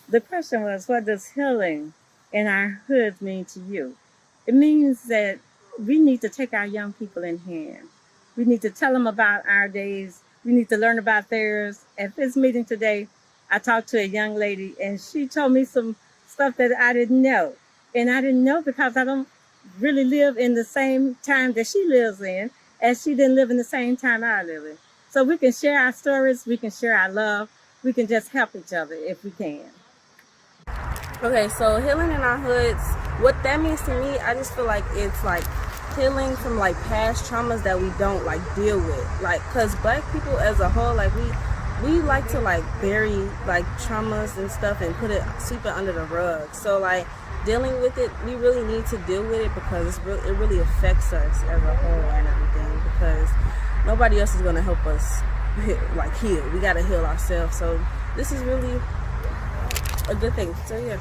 The question was, what does healing in our hood mean to you? It means that we need to take our young people in hand. We need to tell them about our days. We need to learn about theirs. At this meeting today, I talked to a young lady and she told me some stuff that I didn't know. And I didn't know because I don't really live in the same time that she lives in, as she didn't live in the same time I live in. So we can share our stories, we can share our love, we can just help each other if we can. Okay, so healing in our hoods, what that means to me, I just feel like it's like healing from like past traumas that we don't like deal with. Like, cause black people as a whole, like we like to like bury like traumas and stuff and sweep it under the rug. So like dealing with it, we really need to deal with it because it really affects us as a whole and everything. Because nobody else is gonna help us like heal. We gotta heal ourselves. So this is really a good thing. So yeah.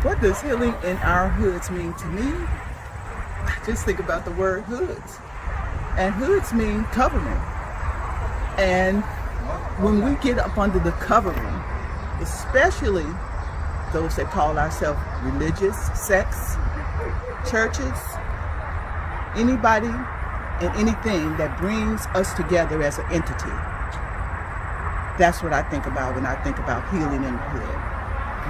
What does healing in our hoods mean to me? I just think about the word hoods. And hoods mean covering. And when we get up under the covering, especially those that call ourselves religious sects, churches, anybody and anything that brings us together as an entity, that's what I think about when I think about healing in the hood.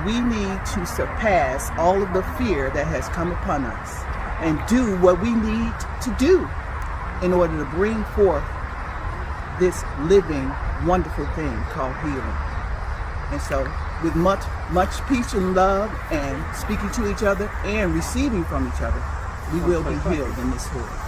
We need to surpass all of the fear that has come upon us and do what we need to do in order to bring forth this living, wonderful thing called healing. And so with much peace and love and speaking to each other and receiving from each other, we will be healed in this hood.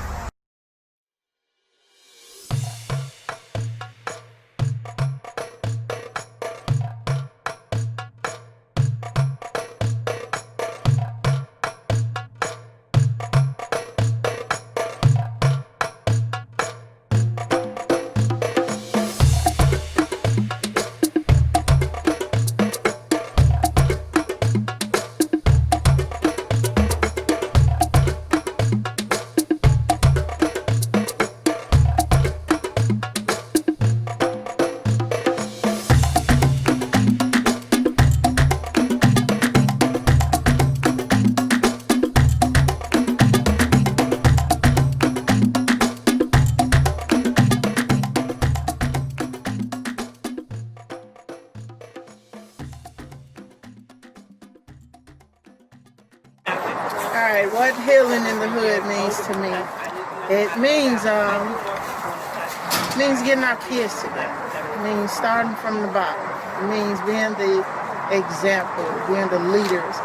All right, what healing in the hood means to me? It means getting our kids together. It means starting from the bottom. It means being the example, being the leaders,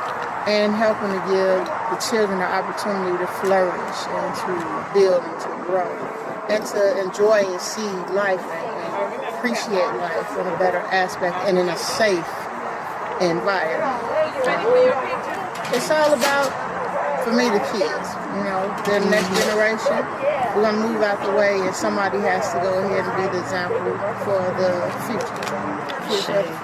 and helping to give the children the opportunity to flourish and to build and to grow, and to enjoy and see life and appreciate life in a better aspect and in a safe environment. It's all about, for me, the kids, the next generation. We're going to move out the way and somebody has to go ahead and be the example for the future.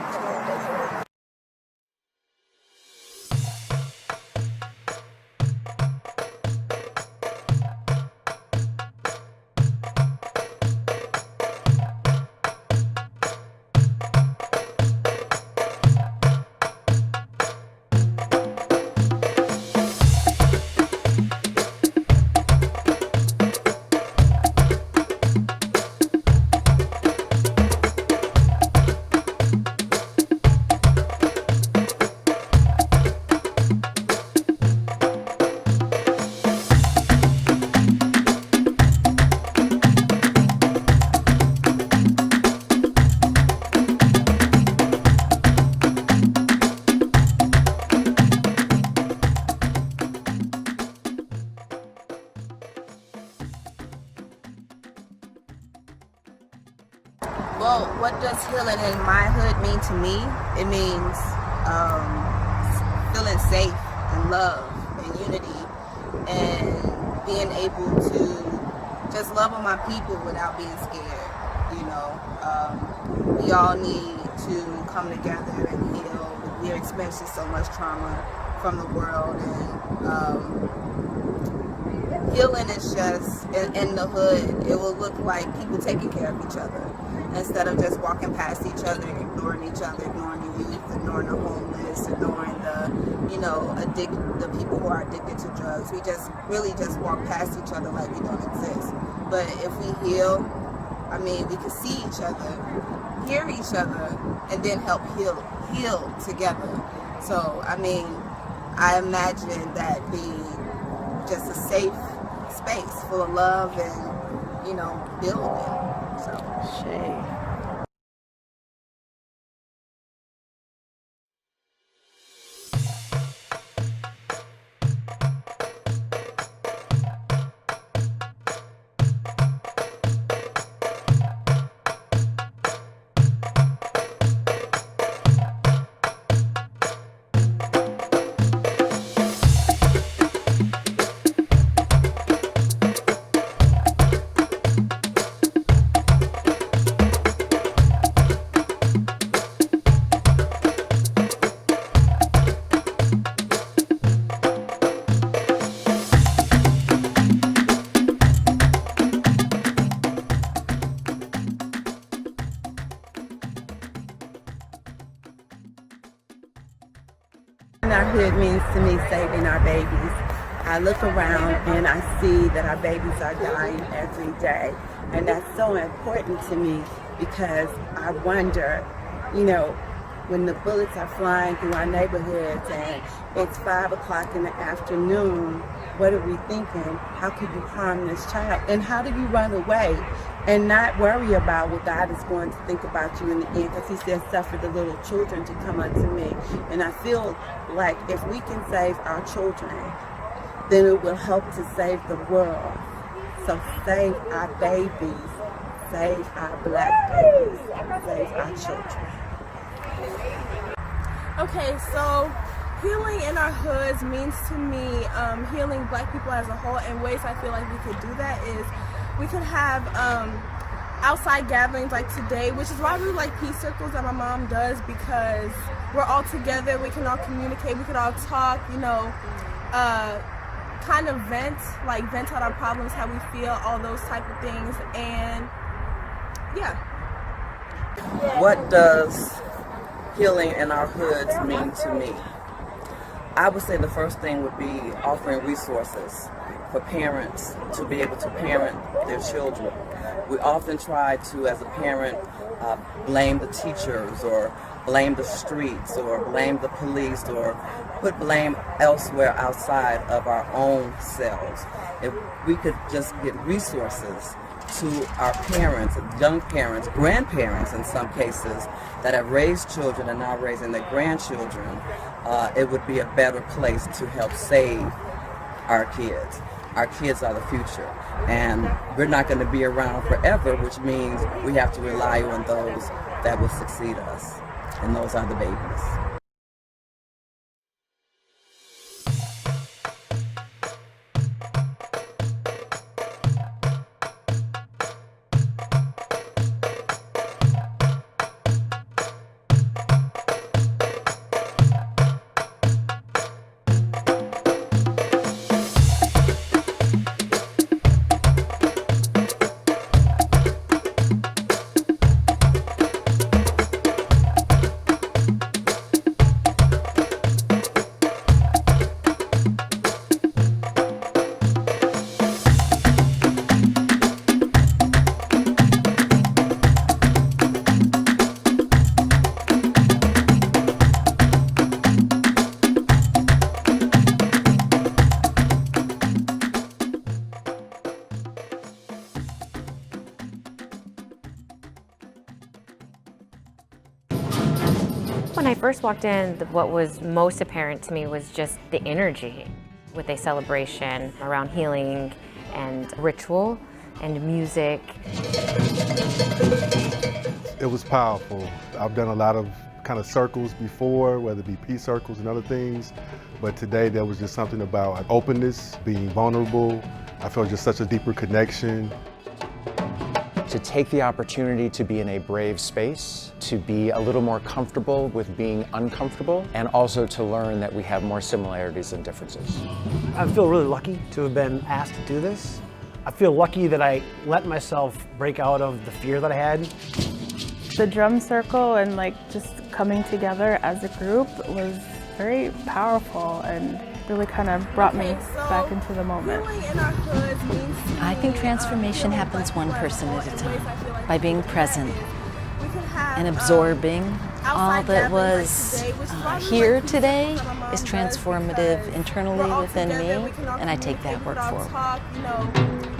Well, what does healing in my hood mean to me? It means feeling safe and love and unity and being able to just love on my people without being scared. You know, we all need to come together and heal. We're experiencing so much trauma from the world, and healing is just in the hood. It will look like people taking care of each other instead of just walking past each other, ignoring each other, ignoring the youth, ignoring the homeless, ignoring the, you know, the people who are addicted to drugs. We just really just walk past each other like we don't exist. But if we heal, I mean, we can see each other, hear each other, and then help heal together. So, I mean, I imagine that being just a safe space full of love and, you know, building. So, Shay. Our hood means to me saving our babies. I look around and I see that our babies are dying every day. And that's so important to me because I wonder, you know, when the bullets are flying through our neighborhoods and it's 5 o'clock in the afternoon, what are we thinking? How could you harm this child? And how do you run away and not worry about what God is going to think about you in the end? Because he says, suffer the little children to come unto me. And I feel like if we can save our children, then it will help to save the world. So save our babies, save our black babies, save our children. okay, so healing in our hoods means to me healing black people as a whole, and ways I feel like we could do that is we could have outside gatherings like today, which is why we like peace circles that my mom does, because we're all together, we can all communicate, we could all talk, you know, kind of vent out our problems, how we feel, all those type of things. And yeah. What does healing in our hoods mean to me? I would say the first thing would be offering resources for parents to be able to parent their children. We often try to, as a parent, blame the teachers or blame the streets or blame the police or put blame elsewhere outside of our own selves. If we could just get resources to our parents, young parents, grandparents in some cases, that have raised children and now raising their grandchildren, it would be a better place to help save our kids. Our kids are the future, and we're not going to be around forever, which means we have to rely on those that will succeed us, and those are the babies. When I first walked in, what was most apparent to me was just the energy with a celebration around healing and ritual and music. It was powerful. I've done a lot of kind of circles before, whether it be peace circles and other things, but today there was just something about openness, being vulnerable. I felt just such a deeper connection. To take the opportunity to be in a brave space, to be a little more comfortable with being uncomfortable, and also to learn that we have more similarities than differences. I feel really lucky to have been asked to do this. I feel lucky that I let myself break out of the fear that I had. The drum circle and just coming together as a group was very powerful and really kind of brought me back into the moment. I think transformation happens one person at a time, by being present and absorbing all that was here today is transformative internally within me, and I take that work forward.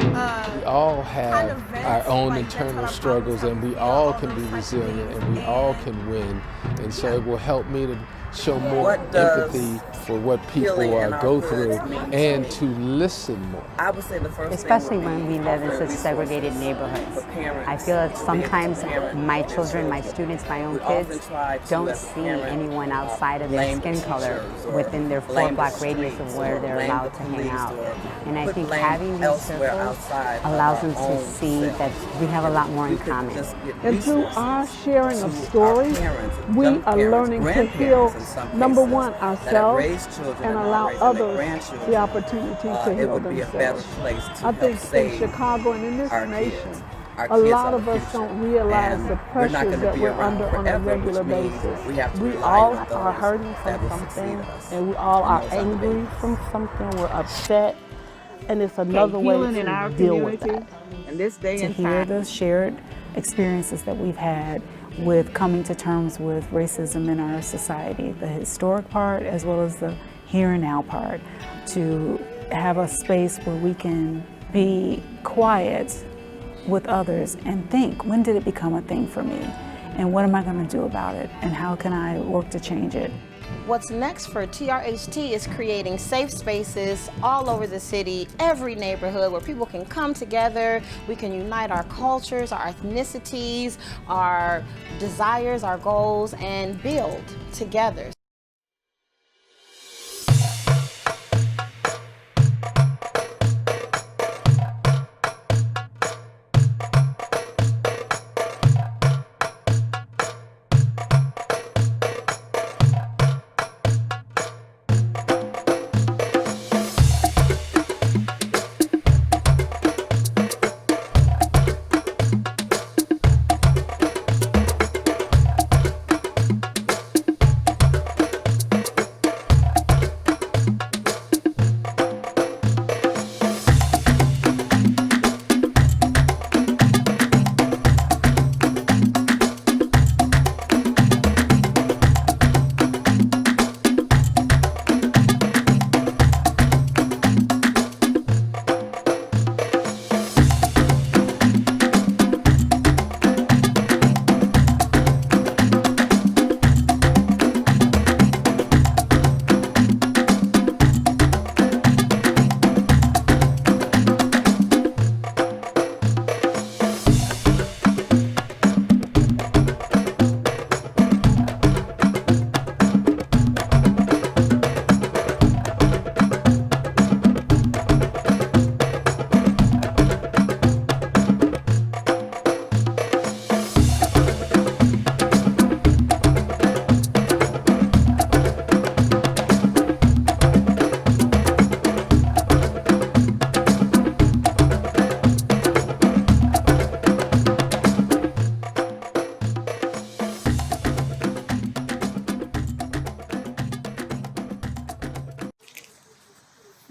We all have our own internal struggles, and we all can be resilient, and we all can win. And so it will help me to show more empathy for what people go through and to listen more. I would say the first especially when we live in such segregated neighborhoods. I feel that sometimes my children, my students, my own kids don't see anyone outside of their skin color within their 4-block radius of where they're allowed to hang out. And I think having these circles allows them to see that we have a lot more in common. And through our sharing of stories, we are learning to heal, number one, ourselves, and allow others the opportunity to heal themselves. I think in Chicago and in this nation, a lot of us don't realize the pressure that we're under on a regular basis. We all are hurting from something, and we all are angry from something. We're upset, and it's another way to deal with that. In this day and to hear the shared experiences that we've had with coming to terms with racism in our society, the historic part as well as the here and now part, to have a space where we can be quiet with others and think, when did it become a thing for me? And what am I going to do about it? And how can I work to change it? What's next for TRHT is creating safe spaces all over the city, every neighborhood where people can come together. We can unite our cultures, our ethnicities, our desires, our goals, and build together.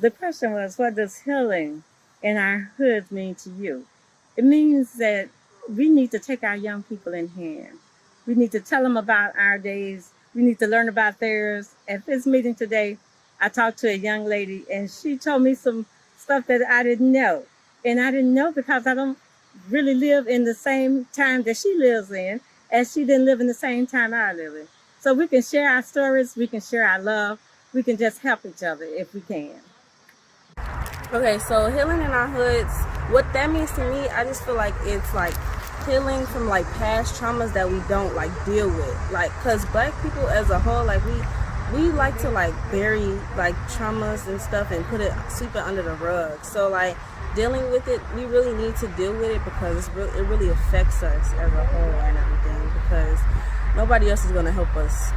The question was, what does healing in our hoods mean to you? It means that we need to take our young people in hand. We need to tell them about our days. We need to learn about theirs. At this meeting today, I talked to a young lady, and she told me some stuff that I didn't know. And I didn't know because I don't really live in the same time that she lives in, as she didn't live in the same time I live in. So we can share our stories, we can share our love, we can just help each other if we can. Okay, so healing in our hoods, what that means to me, I just feel like it's like healing from like past traumas that we don't like deal with, like because Black people as a whole, like we like to like bury like traumas and stuff and sweep it under the rug. So like dealing with it, we really need to deal with it because it really affects us as a whole and everything, because nobody else is going to help us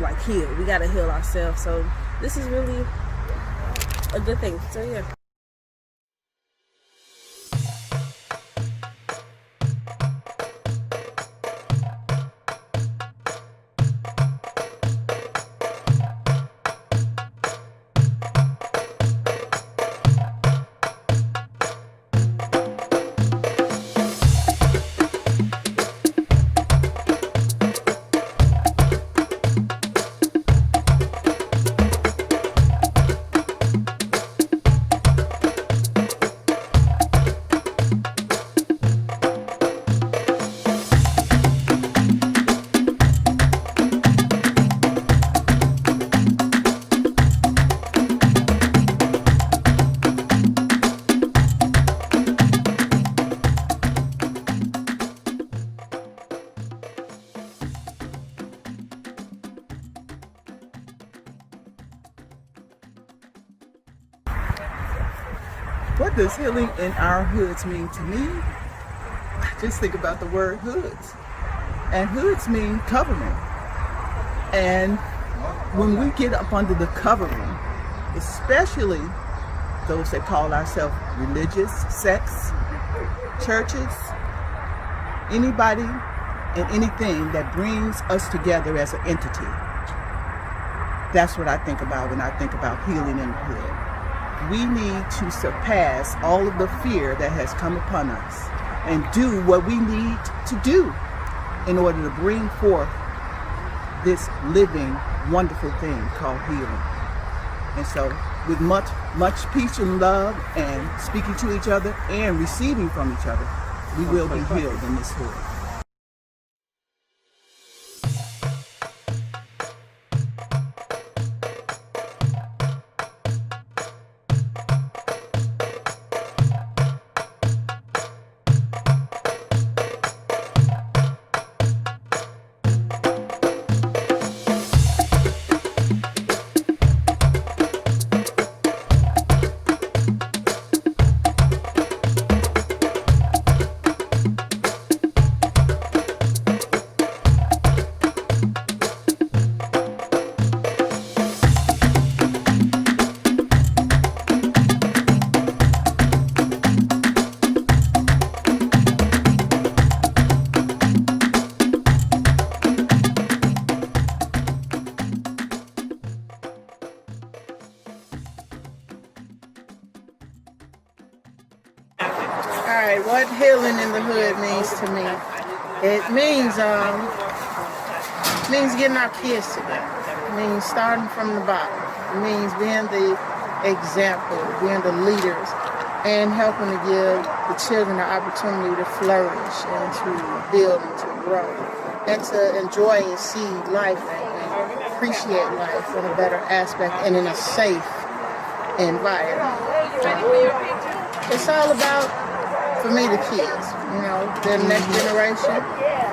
like heal. We got to heal ourselves. So this is really a good thing. So yeah. What does healing in our hoods mean to me? I just think about the word hoods. And hoods mean covering. And when we get up under the covering, especially those that call ourselves religious sects, churches, anybody and anything that brings us together as an entity, that's what I think about when I think about healing in the hood. We need to surpass all of the fear that has come upon us and do what we need to do in order to bring forth this living, wonderful thing called healing. And so with much peace and love and speaking to each other and receiving from each other, we will be healed in this hood. Alright, what healing in the hood means to me. It means getting our kids together. It means starting from the bottom. It means being the example, being the leaders, and helping to give the children the opportunity to flourish and to build and to grow. And to enjoy and see life and appreciate life in a better aspect and in a safe environment. It's all about, for me, the kids, the next generation.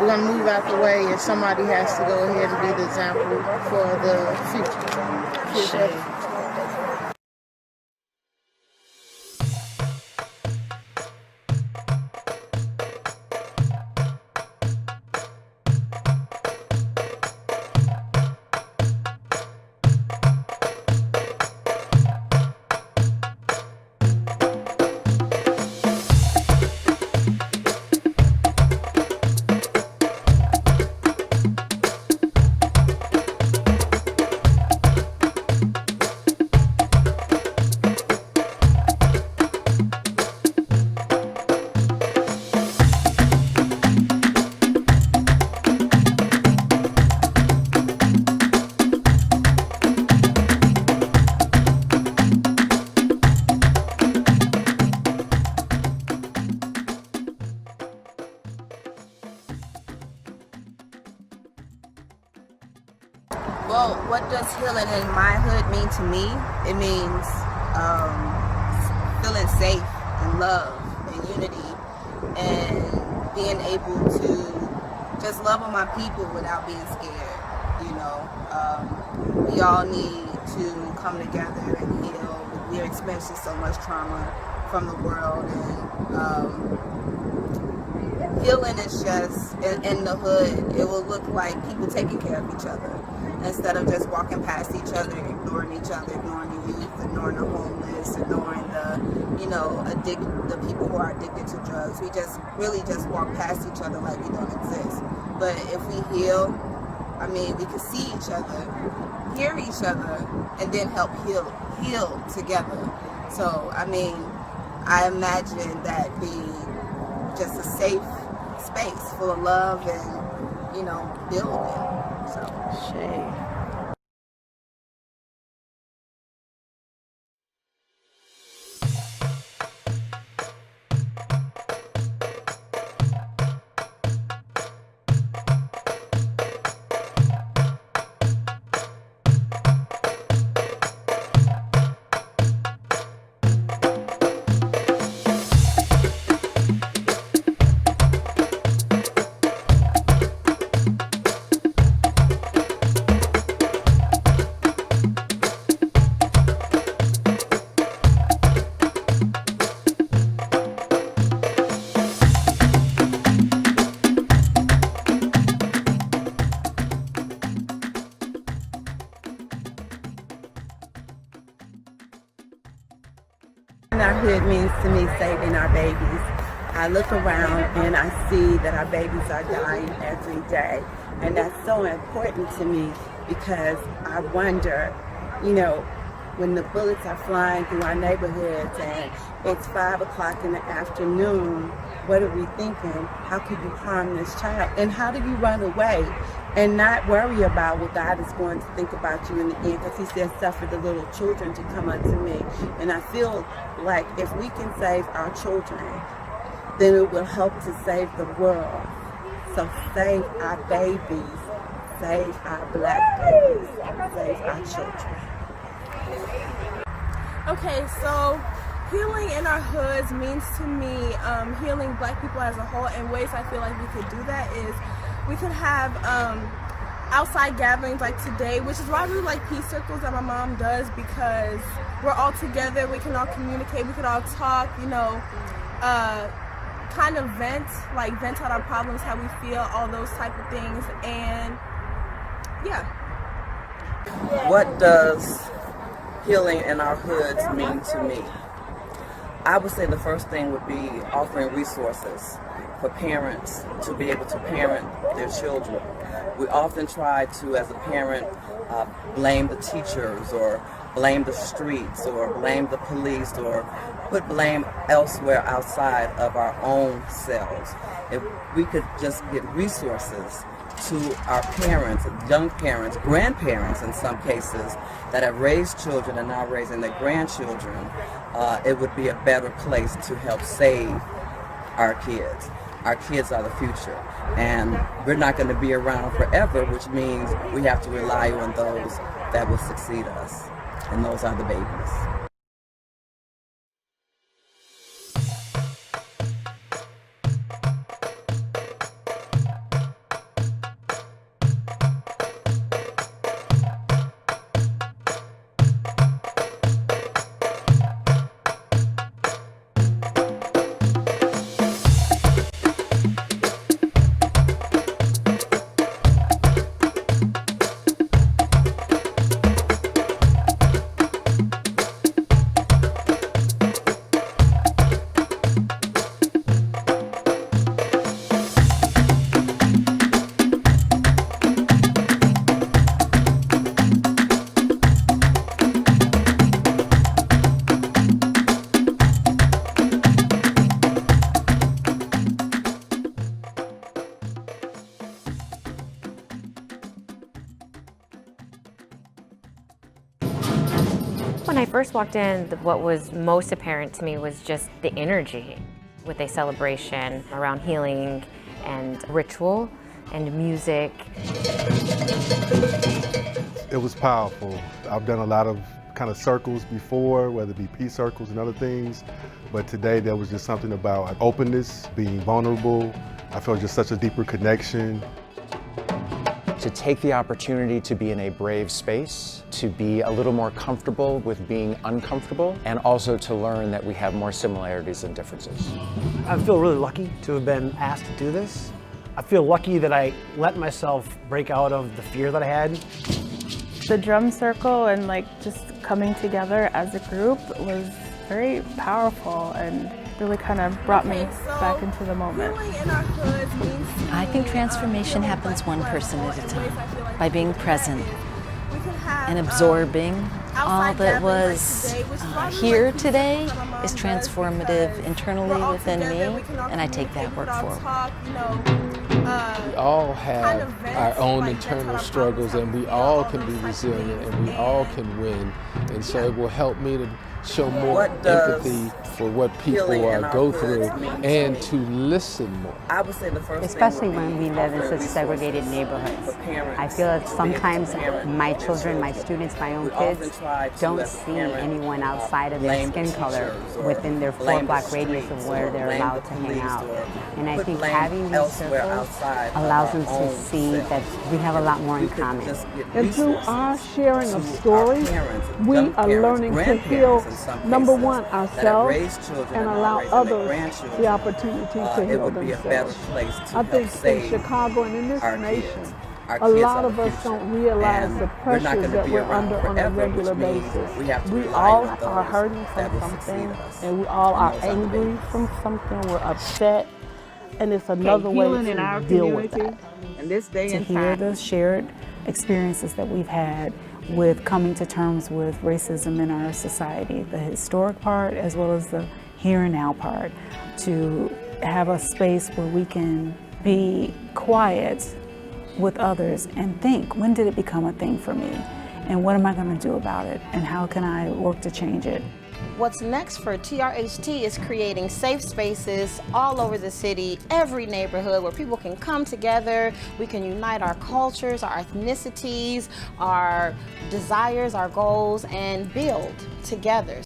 We're going to move out the way and somebody has to go ahead and be the example for the future. Well, what does healing in my hood mean to me? It means feeling safe and love and unity and being able to just love on my people without being scared. You know, we all need to come together and heal. We're experiencing so much trauma from the world, and healing is just in the hood. It will look like people taking care of each other instead of just walking past each other, ignoring each other, ignoring the youth, ignoring the homeless, ignoring the, you know, the people who are addicted to drugs. We just really just walk past each other like we don't exist. But if we heal, I mean, we can see each other, hear each other, and then help heal together. So, I mean, I imagine that being just a safe space full of love and, you know, building. So, Shay. Our hood means to me saving our babies. I look around and I see that our babies are dying every day. And that's so important to me because I wonder, you know, when the bullets are flying through our neighborhoods and it's 5 o'clock in the afternoon, what are we thinking? How could you harm this child? And how do you run away and not worry about what God is going to think about you in the end? Because he says, suffer the little children to come unto me. And I feel like if we can save our children, then it will help to save the world. So save our babies, save our black babies, save our children. Okay, so healing in our hoods means to me healing black people as a whole, and ways I feel like we could do that is we could have outside gatherings like today, which is why I really like peace circles that my mom does, because we're all together, we can all communicate, we can all talk, you know, kind of vent out our problems, how we feel, all those type of things, and yeah. What does healing in our hoods mean to me? I would say the first thing would be offering resources for parents to be able to parent their children. We often try to, as a parent, blame the teachers or blame the streets or blame the police or put blame elsewhere outside of our own selves. If we could just get resources to our parents, young parents, grandparents in some cases, that have raised children and now raising their grandchildren, it would be a better place to help save our kids. Our kids are the future, and we're not going to be around forever, which means we have to rely on those that will succeed us, and those are the babies. When I first walked in, what was most apparent to me was just the energy with a celebration around healing and ritual and music. It was powerful. I've done a lot of kind of circles before, whether it be peace circles and other things, but today there was just something about openness, being vulnerable. I feel just such a deeper connection. To take the opportunity to be in a brave space, to be a little more comfortable with being uncomfortable, and also to learn that we have more similarities than differences. I feel really lucky to have been asked to do this. I feel lucky that I let myself break out of the fear that I had. The drum circle and just coming together as a group was very powerful and really kind of brought me back into the moment. I think transformation happens one person at a time, by being present and absorbing all that was here today is transformative internally within me, and I take that work forward. We all have our own internal struggles, and we all can be resilient, and we all can win. And so it will help me to show more empathy for what people go through and to listen more. I would say the first especially when we live in such segregated neighborhoods. I feel that sometimes my children, my students, my own kids don't see anyone outside of their skin color within their 4-block radius of where they're allowed to hang out. And I think having these circles allows them to see that we have a lot more in common. And through our sharing of stories, we are learning to heal, number one, ourselves, and allow others the opportunity to heal themselves. I think in Chicago and in this nation, a lot of us don't realize the pressures that we're under on a regular basis. We all are hurting from something, and we all are angry from something. We're upset, and it's another way to deal with that. In this day to and hear time, the shared experiences that we've had with coming to terms with racism in our society, the historic part as well as the here and now part, to have a space where we can be quiet with others and think, when did it become a thing for me? And what am I going to do about it? And how can I work to change it? What's next for TRHT is creating safe spaces all over the city, every neighborhood where people can come together. We can unite our cultures, our ethnicities, our desires, our goals, and build together.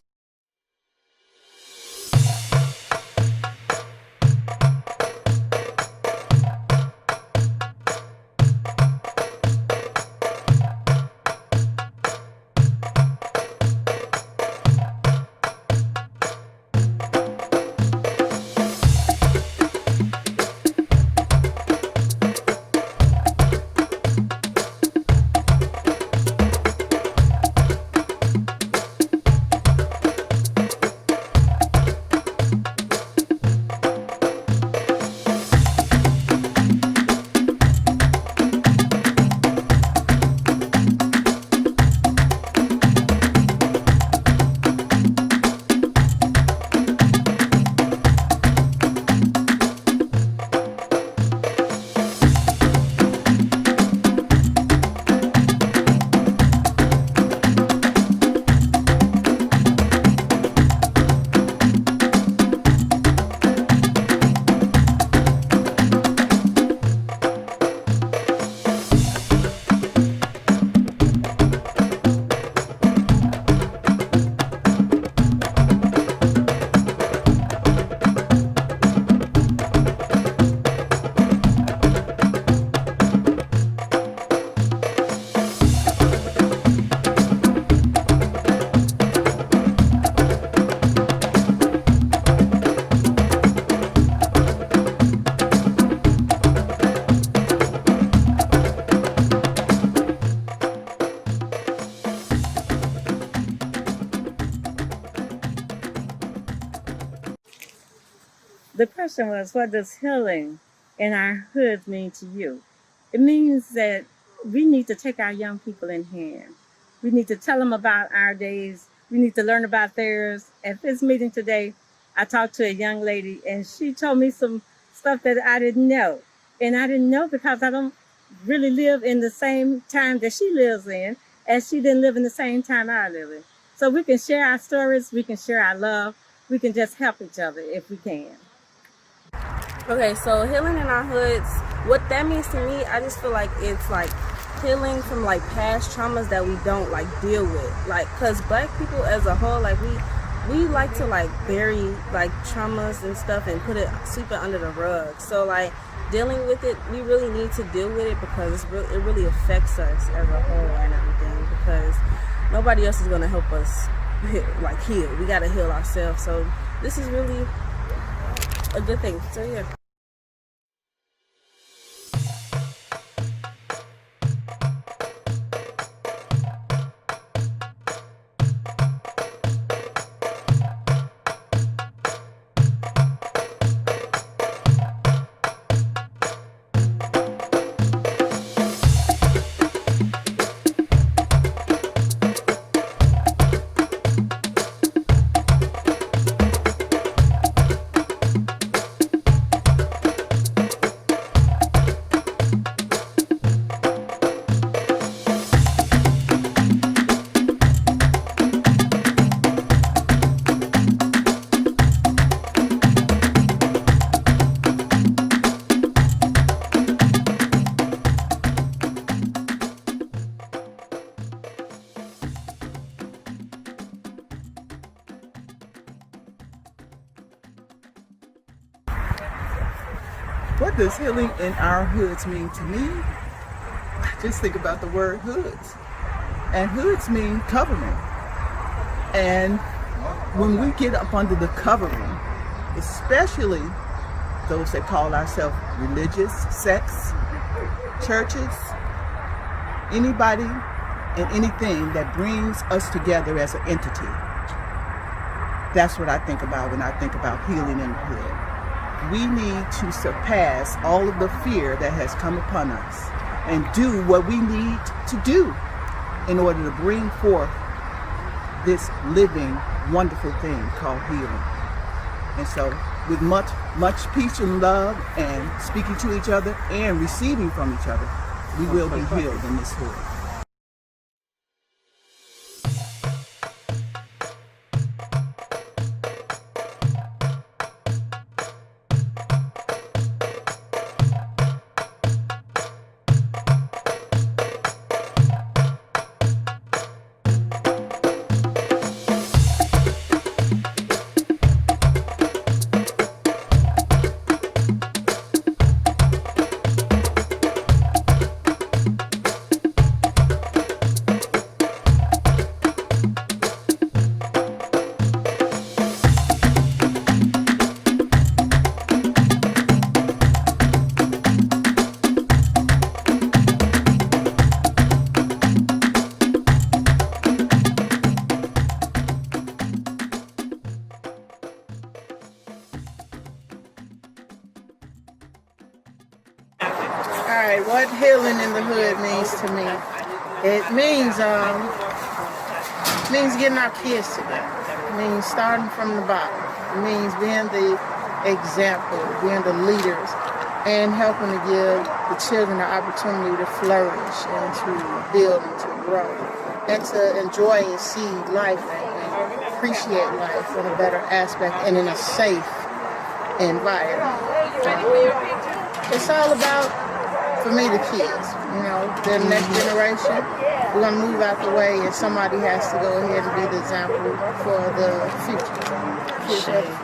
the question was, what does healing in our hoods mean to you? It means that we need to take our young people in hand. We need to tell them about our days. We need to learn about theirs. At this meeting today, I talked to a young lady and she told me some stuff that I didn't know. And I didn't know because I don't really live in the same time that she lives in, as she didn't live in the same time I live in. So we can share our stories, we can share our love, we can just help each other if we can. Okay, so healing in our hoods, what that means to me, I just feel like it's like healing from like past traumas that we don't like deal with. Like, cause Black people as a whole, like we like to like bury like traumas and stuff and sweep it under the rug. So like dealing with it, we really need to deal with it because it really affects us as a whole and everything, because nobody else is going to help us heal. We got to heal ourselves. So this is really a good thing. So yeah. What does healing in our hoods mean to me? I just think about the word hoods. And hoods mean covering. And when we get up under the covering, especially those that call ourselves religious sects, churches, anybody and anything that brings us together as an entity, that's what I think about when I think about healing in the hood. We need to surpass all of the fear that has come upon us and do what we need to do in order to bring forth this living, wonderful thing called healing. And so with much peace and love and speaking to each other and receiving from each other, we will be healed in this hood. Alright, what healing in the hood means to me. It means getting our kids together. It means starting from the bottom. It means being the example, being the leaders, and helping to give the children the opportunity to flourish and to build and to grow. And to enjoy and see life and appreciate life in a better aspect and in a safe environment. It's all about, for me, the kids, the next generation. We're going to move out the way and somebody has to go ahead and be the example for the future.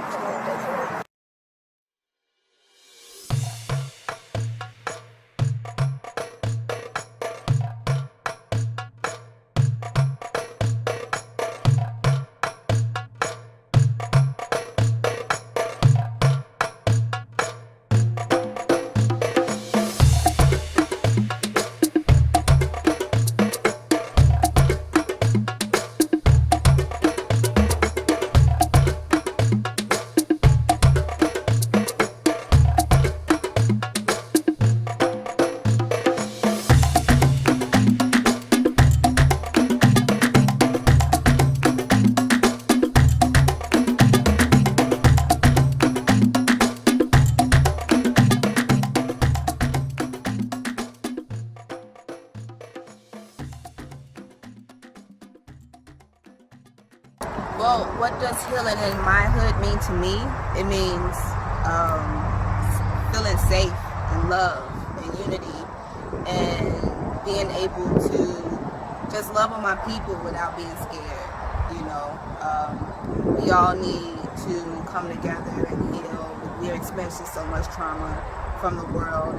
Well, what does healing in my hood mean to me? It means feeling safe and love and unity and being able to just love on my people without being scared. We all need to come together and heal. We're experiencing so much trauma from the world,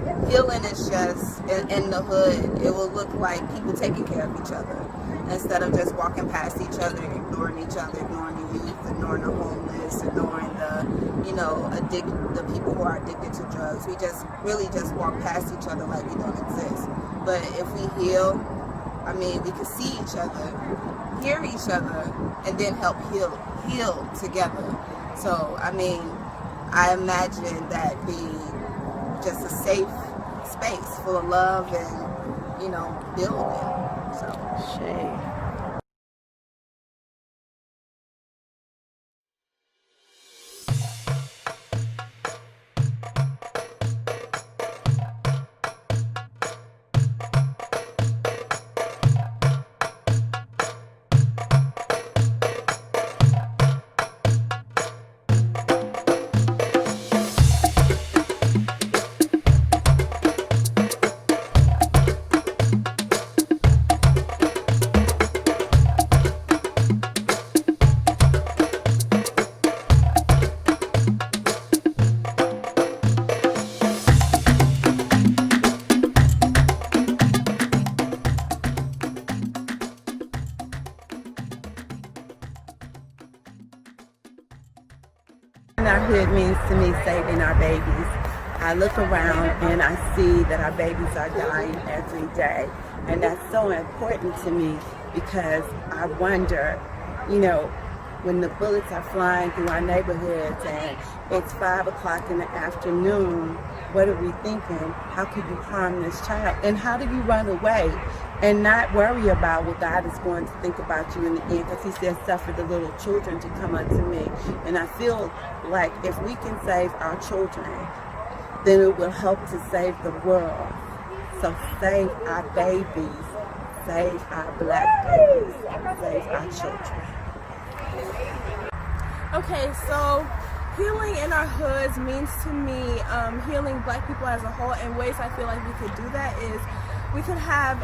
and healing is just in the hood. It will look like people taking care of each other instead of just walking past each other, ignoring each other, ignoring the youth, ignoring the homeless, ignoring the the people who are addicted to drugs. We just really just walk past each other like we don't exist. But if we heal, I mean, we can see each other, hear each other, and then help heal together. So, I mean, I imagine that being just a safe space full of love and, building. So, Shay. Our hood means to me saving our babies. I look around and I see that our babies are dying every day. And that's so important to me because I wonder, when the bullets are flying through our neighborhoods and it's 5 o'clock in the afternoon, what are we thinking? How could you harm this child? And how do you run away and not worry about what God is going to think about you in the end? Because he says, suffer the little children to come unto me. And I feel like if we can save our children, then it will help to save the world. So save our babies, save our black babies, save our children. Okay, so healing in our hoods means to me healing black people as a whole, and ways I feel like we could do that is we could have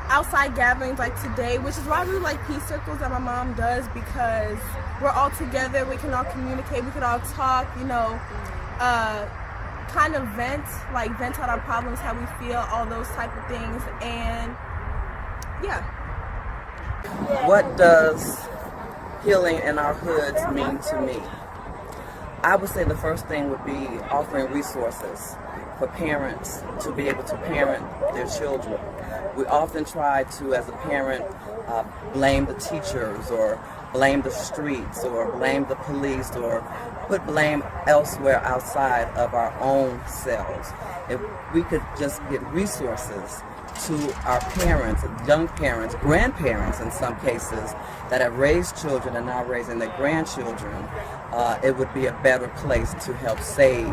outside gatherings like today, which is why I really like peace circles that my mom does, because we're all together, we can all communicate, we can all talk, kind of vent out our problems, how we feel, all those type of things, and yeah. What does healing in our hoods mean to me? I would say the first thing would be offering resources for parents to be able to parent their children. We often try to, as a parent, blame the teachers or blame the streets or blame the police or put blame elsewhere outside of our own selves. If we could just get resources to our parents, young parents, grandparents in some cases, that have raised children and now raising their grandchildren, it would be a better place to help save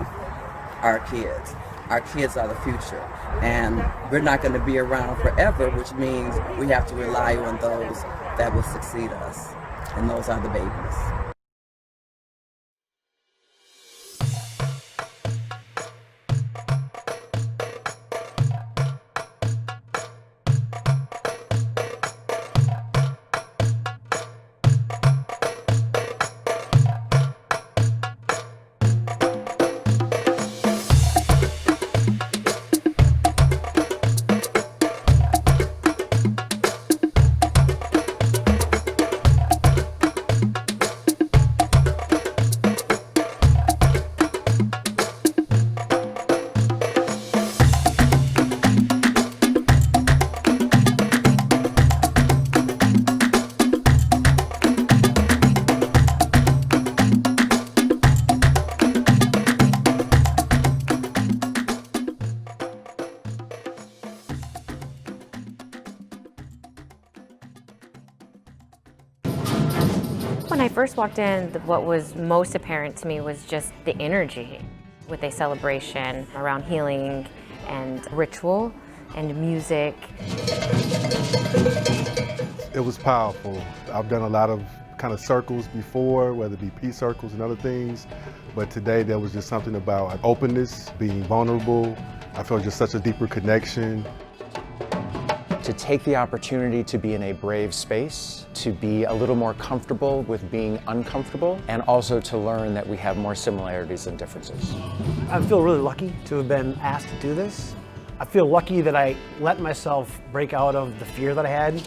our kids. Our kids are the future, and we're not going to be around forever, which means we have to rely on those that will succeed us, and those are the babies. When I first walked in, what was most apparent to me was just the energy with a celebration around healing and ritual and music. It was powerful. I've done a lot of kind of circles before, whether it be peace circles and other things, but today there was just something about openness, being vulnerable. I felt just such a deeper connection. to take the opportunity to be in a brave space, to be a little more comfortable with being uncomfortable, and also to learn that we have more similarities than differences. I feel really lucky to have been asked to do this. I feel lucky that I let myself break out of the fear that I had.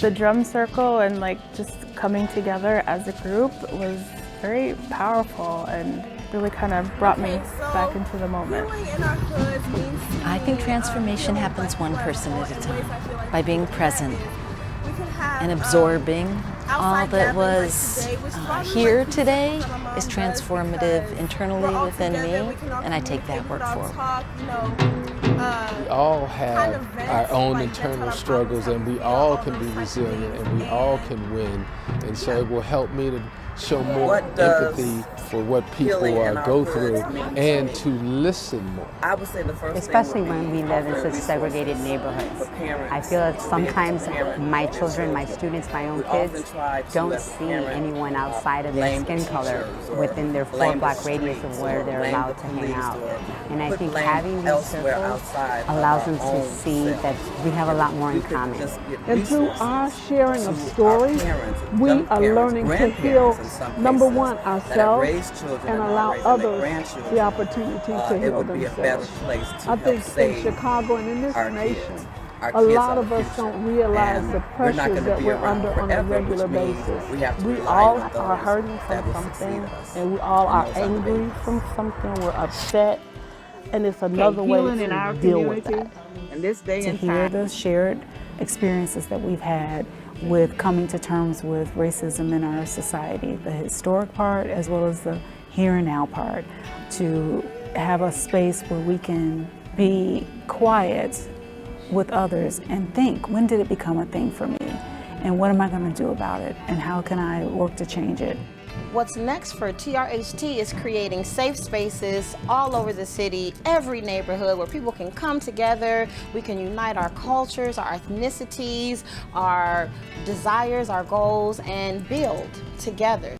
The drum circle and just coming together as a group was very powerful and really kind of brought me back into the moment. I think transformation happens one person at a time, by being present and absorbing all that was here today is transformative internally within me, and I take that work forward. We all have our own internal struggles, and we all can be resilient, and we all can win. And so it will help me to show more empathy for what people go through and to listen more. I would say the first especially when we live in such segregated neighborhoods. I feel that sometimes my children, my students, my own kids don't see anyone outside of their skin color within their 4-block radius of where they're allowed to hang out. And I think having these circles allows them to see that we have a lot more in common. And through our sharing of stories, we are learning to heal, number one, ourselves, and allow others the opportunity to heal themselves. I think in Chicago and in this nation, a lot of us don't realize the pressures that we're under on a regular basis. We all are hurting from something, and we all are angry from something, we're upset, and it's another way to deal with that. In this day to and hear time, the shared experiences that we've had with coming to terms with racism in our society, the historic part as well as the here and now part, to have a space where we can be quiet with others and think, when did it become a thing for me? And what am I going to do about it? And how can I work to change it? What's next for TRHT is creating safe spaces all over the city, every neighborhood where people can come together, we can unite our cultures, our ethnicities, our desires, our goals, and build together.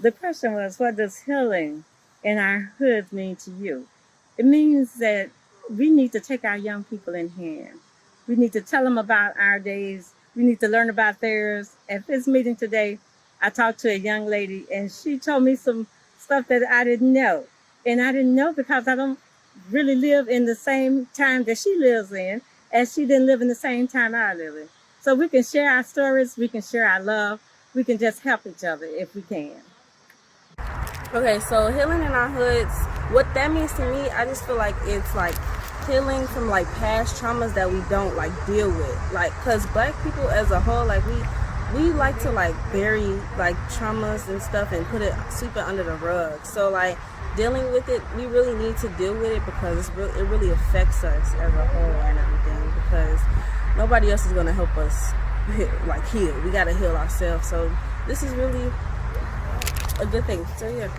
The question was, what does healing in our hoods mean to you? It means that we need to take our young people in hand. We need to tell them about our days. We need to learn about theirs. At this meeting today, I talked to a young lady and she told me some stuff that I didn't know. And I didn't know because I don't really live in the same time that she lives in, as she didn't live in the same time I live in. So we can share our stories, we can share our love, we can just help each other if we can. Okay, so healing in our hoods, what that means to me, I just feel like it's like healing from like past traumas that we don't like deal with. Like, cause Black people as a whole, like we we like to like bury like traumas and stuff and sweep it under the rug. So like dealing with it, we really need to deal with it because it really affects us as a whole and everything, because nobody else is going to help us like heal. We got to heal ourselves. So this is really a good thing. So yeah.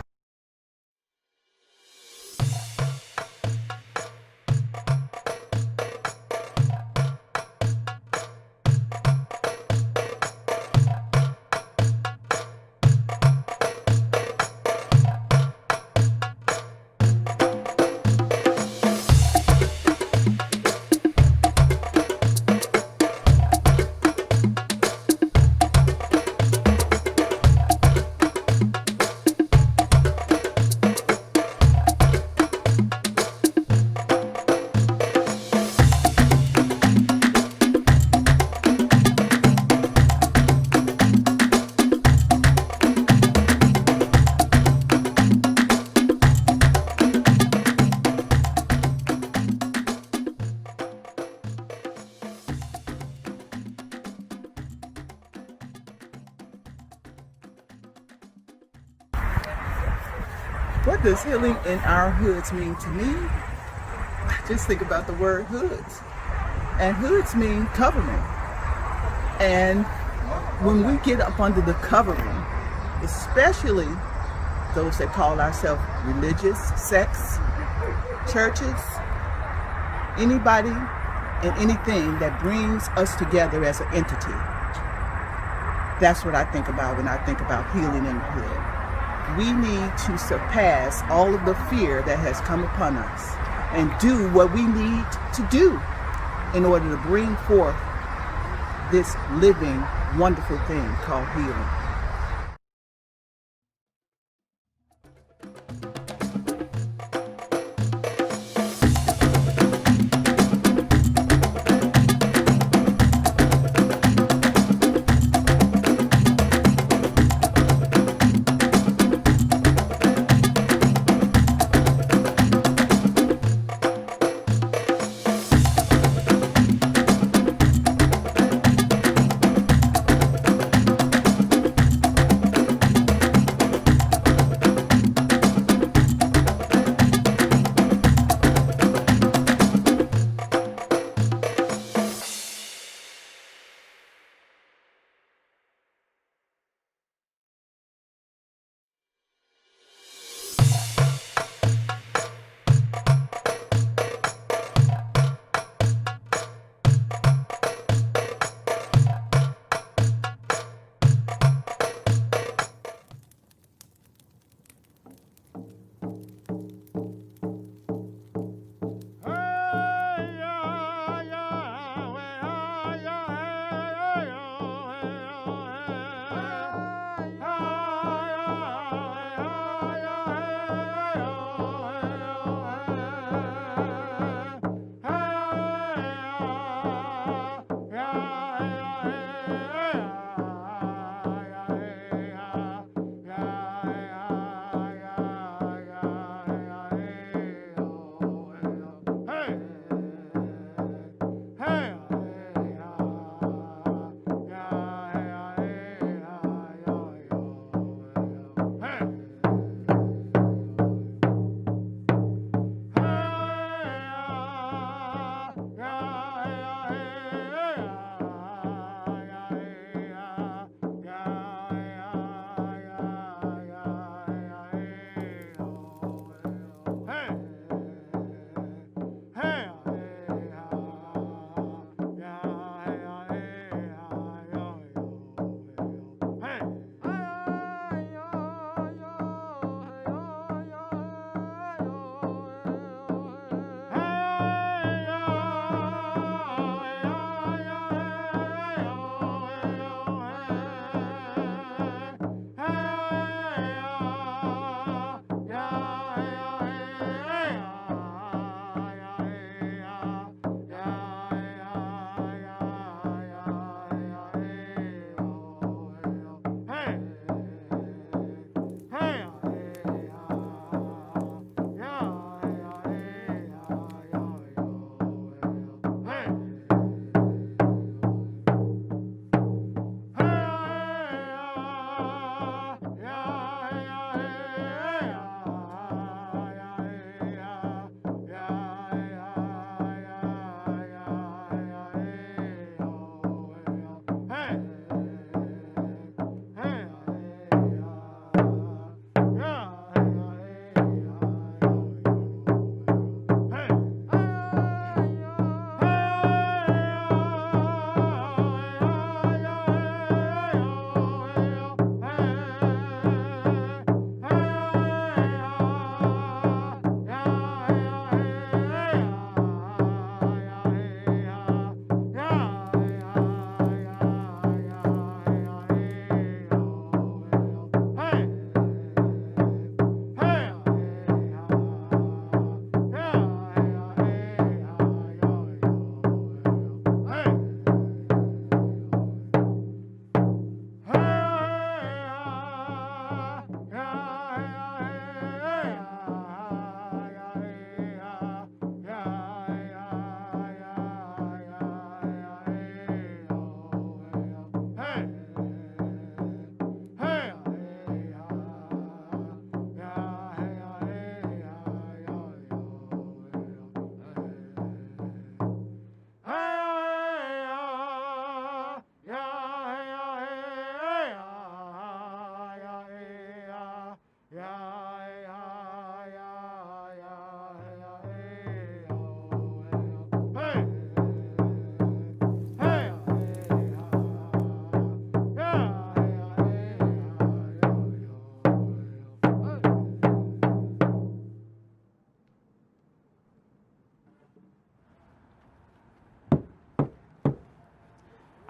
What does healing in our hoods mean to me? I just think about the word hoods. And hoods mean covering. And when we get up under the covering, especially those that call ourselves religious, sects, churches, anybody and anything that brings us together as an entity, that's what I think about when I think about healing in the hood. We need to surpass all of the fear that has come upon us and do what we need to do in order to bring forth this living, wonderful thing called healing.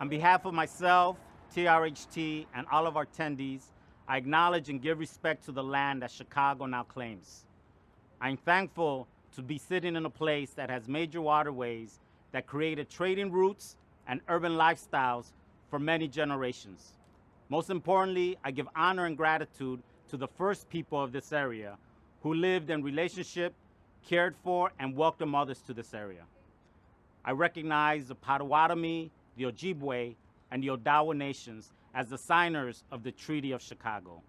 On behalf of myself, TRHT, and all of our attendees, I acknowledge and give respect to the land that Chicago now claims. I'm thankful to be sitting in a place that has major waterways that created trading routes and urban lifestyles for many generations. Most importantly, I give honor and gratitude to the first people of this area who lived in relationship, cared for, and welcomed others to this area. I recognize the Potawatomi, the Ojibwe, and the Odawa nations as the signers of the Treaty of Chicago.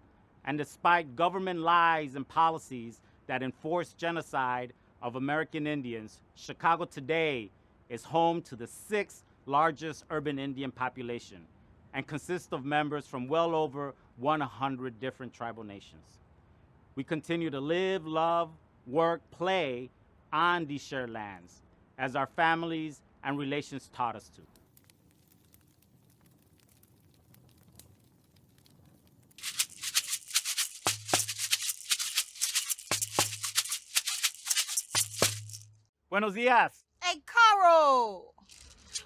And despite government lies and policies that enforce genocide of American Indians, Chicago today is home to the 6th largest urban Indian population and consists of members from well over 100 different tribal nations. We continue to live, love, work, play on these shared lands as our families and relations taught us to. Buenos dias. Hey, Caro!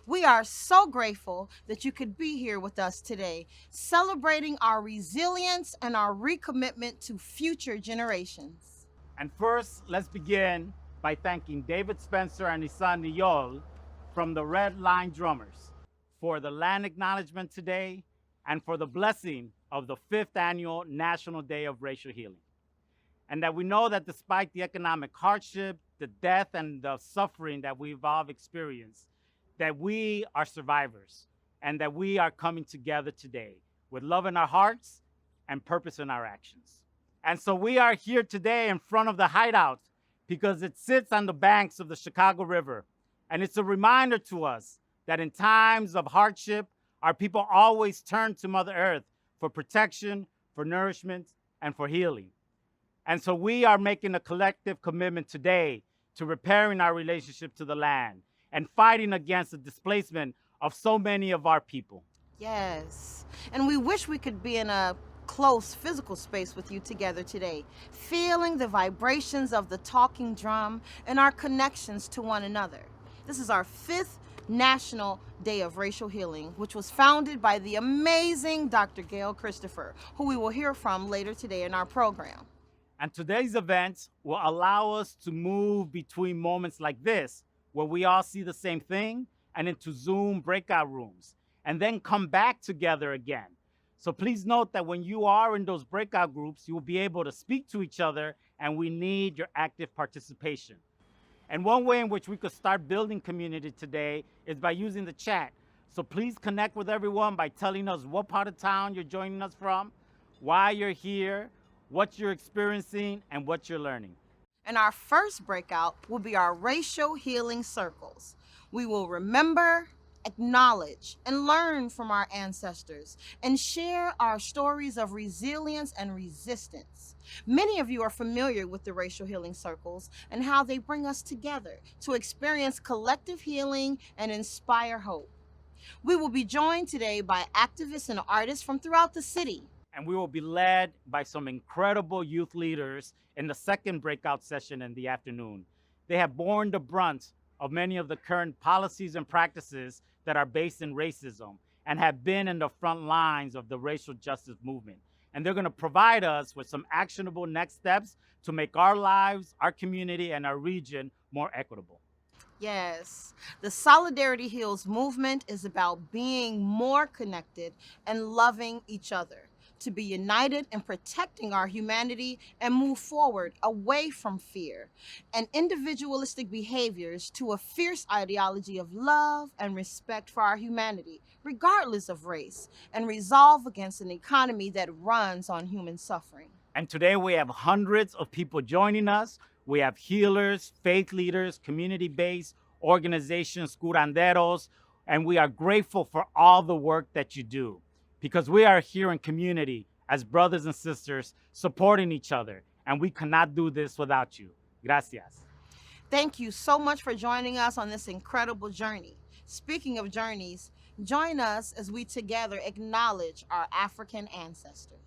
We are so grateful that you could be here with us today, celebrating our resilience and our recommitment to future generations. And first, let's begin by thanking David Spencer and Isan Niyol from the Red Line Drummers for the land acknowledgement today and for the blessing of the 5th annual National Day of Racial Healing. And that we know that despite the economic hardship, the death, and the suffering that we've all experienced, that we are survivors and that we are coming together today with love in our hearts and purpose in our actions. And so we are here today in front of the hideout because it sits on the banks of the Chicago River. And it's a reminder to us that in times of hardship, our people always turn to Mother Earth for protection, for nourishment, and for healing. And so we are making a collective commitment today to repairing our relationship to the land and fighting against the displacement of so many of our people. Yes, and we wish we could be in a close physical space with you together today, feeling the vibrations of the talking drum and our connections to one another. This is our 5th National Day of Racial Healing, which was founded by the amazing Dr. Gail Christopher, who we will hear from later today in our program. And today's event will allow us to move between moments like this, where we all see the same thing, and into Zoom breakout rooms, and then come back together again. So please note that when you are in those breakout groups, you will be able to speak to each other, and we need your active participation. And one way in which we could start building community today is by using the chat. So please connect with everyone by telling us what part of town you're joining us from, why you're here, what you're experiencing, and what you're learning. And our first breakout will be our racial healing circles. We will remember, acknowledge, and learn from our ancestors and share our stories of resilience and resistance. Many of you are familiar with the racial healing circles and how they bring us together to experience collective healing and inspire hope. We will be joined today by activists and artists from throughout the city. And we will be led by some incredible youth leaders in the second breakout session in the afternoon. They have borne the brunt of many of the current policies and practices that are based in racism and have been in the front lines of the racial justice movement. And they're going to provide us with some actionable next steps to make our lives, our community, and our region more equitable. Yes, the Solidarity Heals movement is about being more connected and loving each other, to be united in protecting our humanity and move forward away from fear and individualistic behaviors to a fierce ideology of love and respect for our humanity, regardless of race, and resolve against an economy that runs on human suffering. And today we have hundreds of people joining us. We have healers, faith leaders, community-based organizations, curanderos, and we are grateful for all the work that you do, because we are here in community as brothers and sisters supporting each other, and we cannot do this without you. Gracias. Thank you so much for joining us on this incredible journey. Speaking of journeys, join us as we together acknowledge our African ancestors.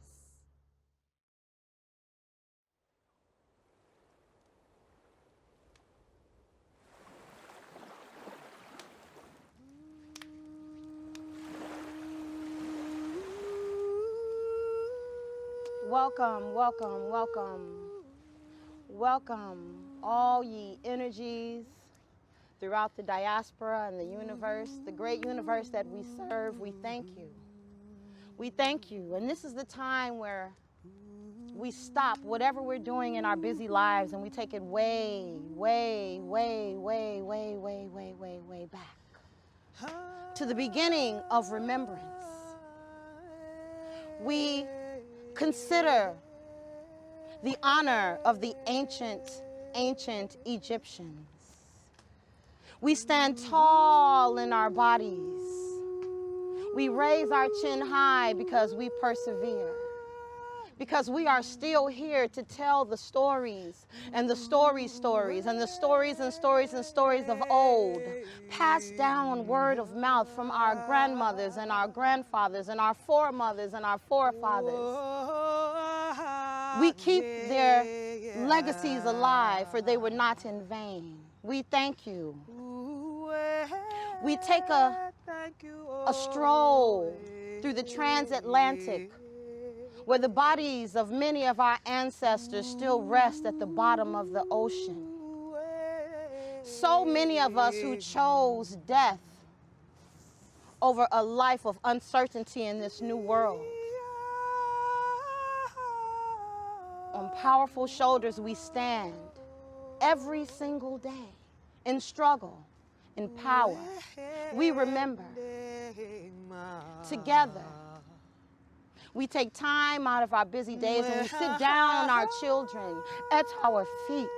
Welcome, welcome, welcome. Welcome, all ye energies throughout the diaspora and the universe, the great universe that we serve. We thank you. We thank you. And this is the time where we stop whatever we're doing in our busy lives and we take it way, way, way, way, way, way, way, way, way back to the beginning of remembrance. We consider the honor of the ancient Egyptians. We stand tall in our bodies. We raise our chin high because we persevere. Because we are still here to tell the stories and the stories and the stories of old, passed down word of mouth from our grandmothers and our grandfathers and our foremothers and our forefathers. We keep their legacies alive, for they were not in vain. We thank you. We take a stroll through the transatlantic, where the bodies of many of our ancestors still rest at the bottom of the ocean. So many of us who chose death over a life of uncertainty in this new world. On powerful shoulders we stand every single day in struggle, in power. We remember together. We take time out of our busy days and we sit down our children at our feet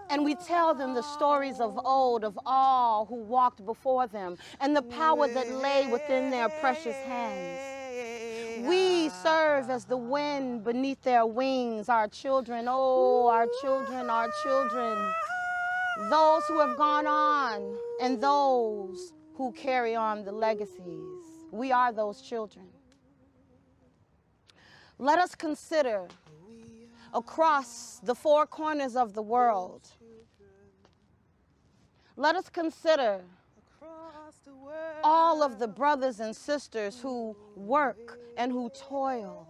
and we tell them the stories of old, of all who walked before them and the power that lay within their precious hands. We serve as the wind beneath their wings, our children, oh, our children, our children, those who have gone on and those who carry on the legacies. We are those children. Let us consider across the four corners of the world. Let us consider all of the brothers and sisters who work and who toil,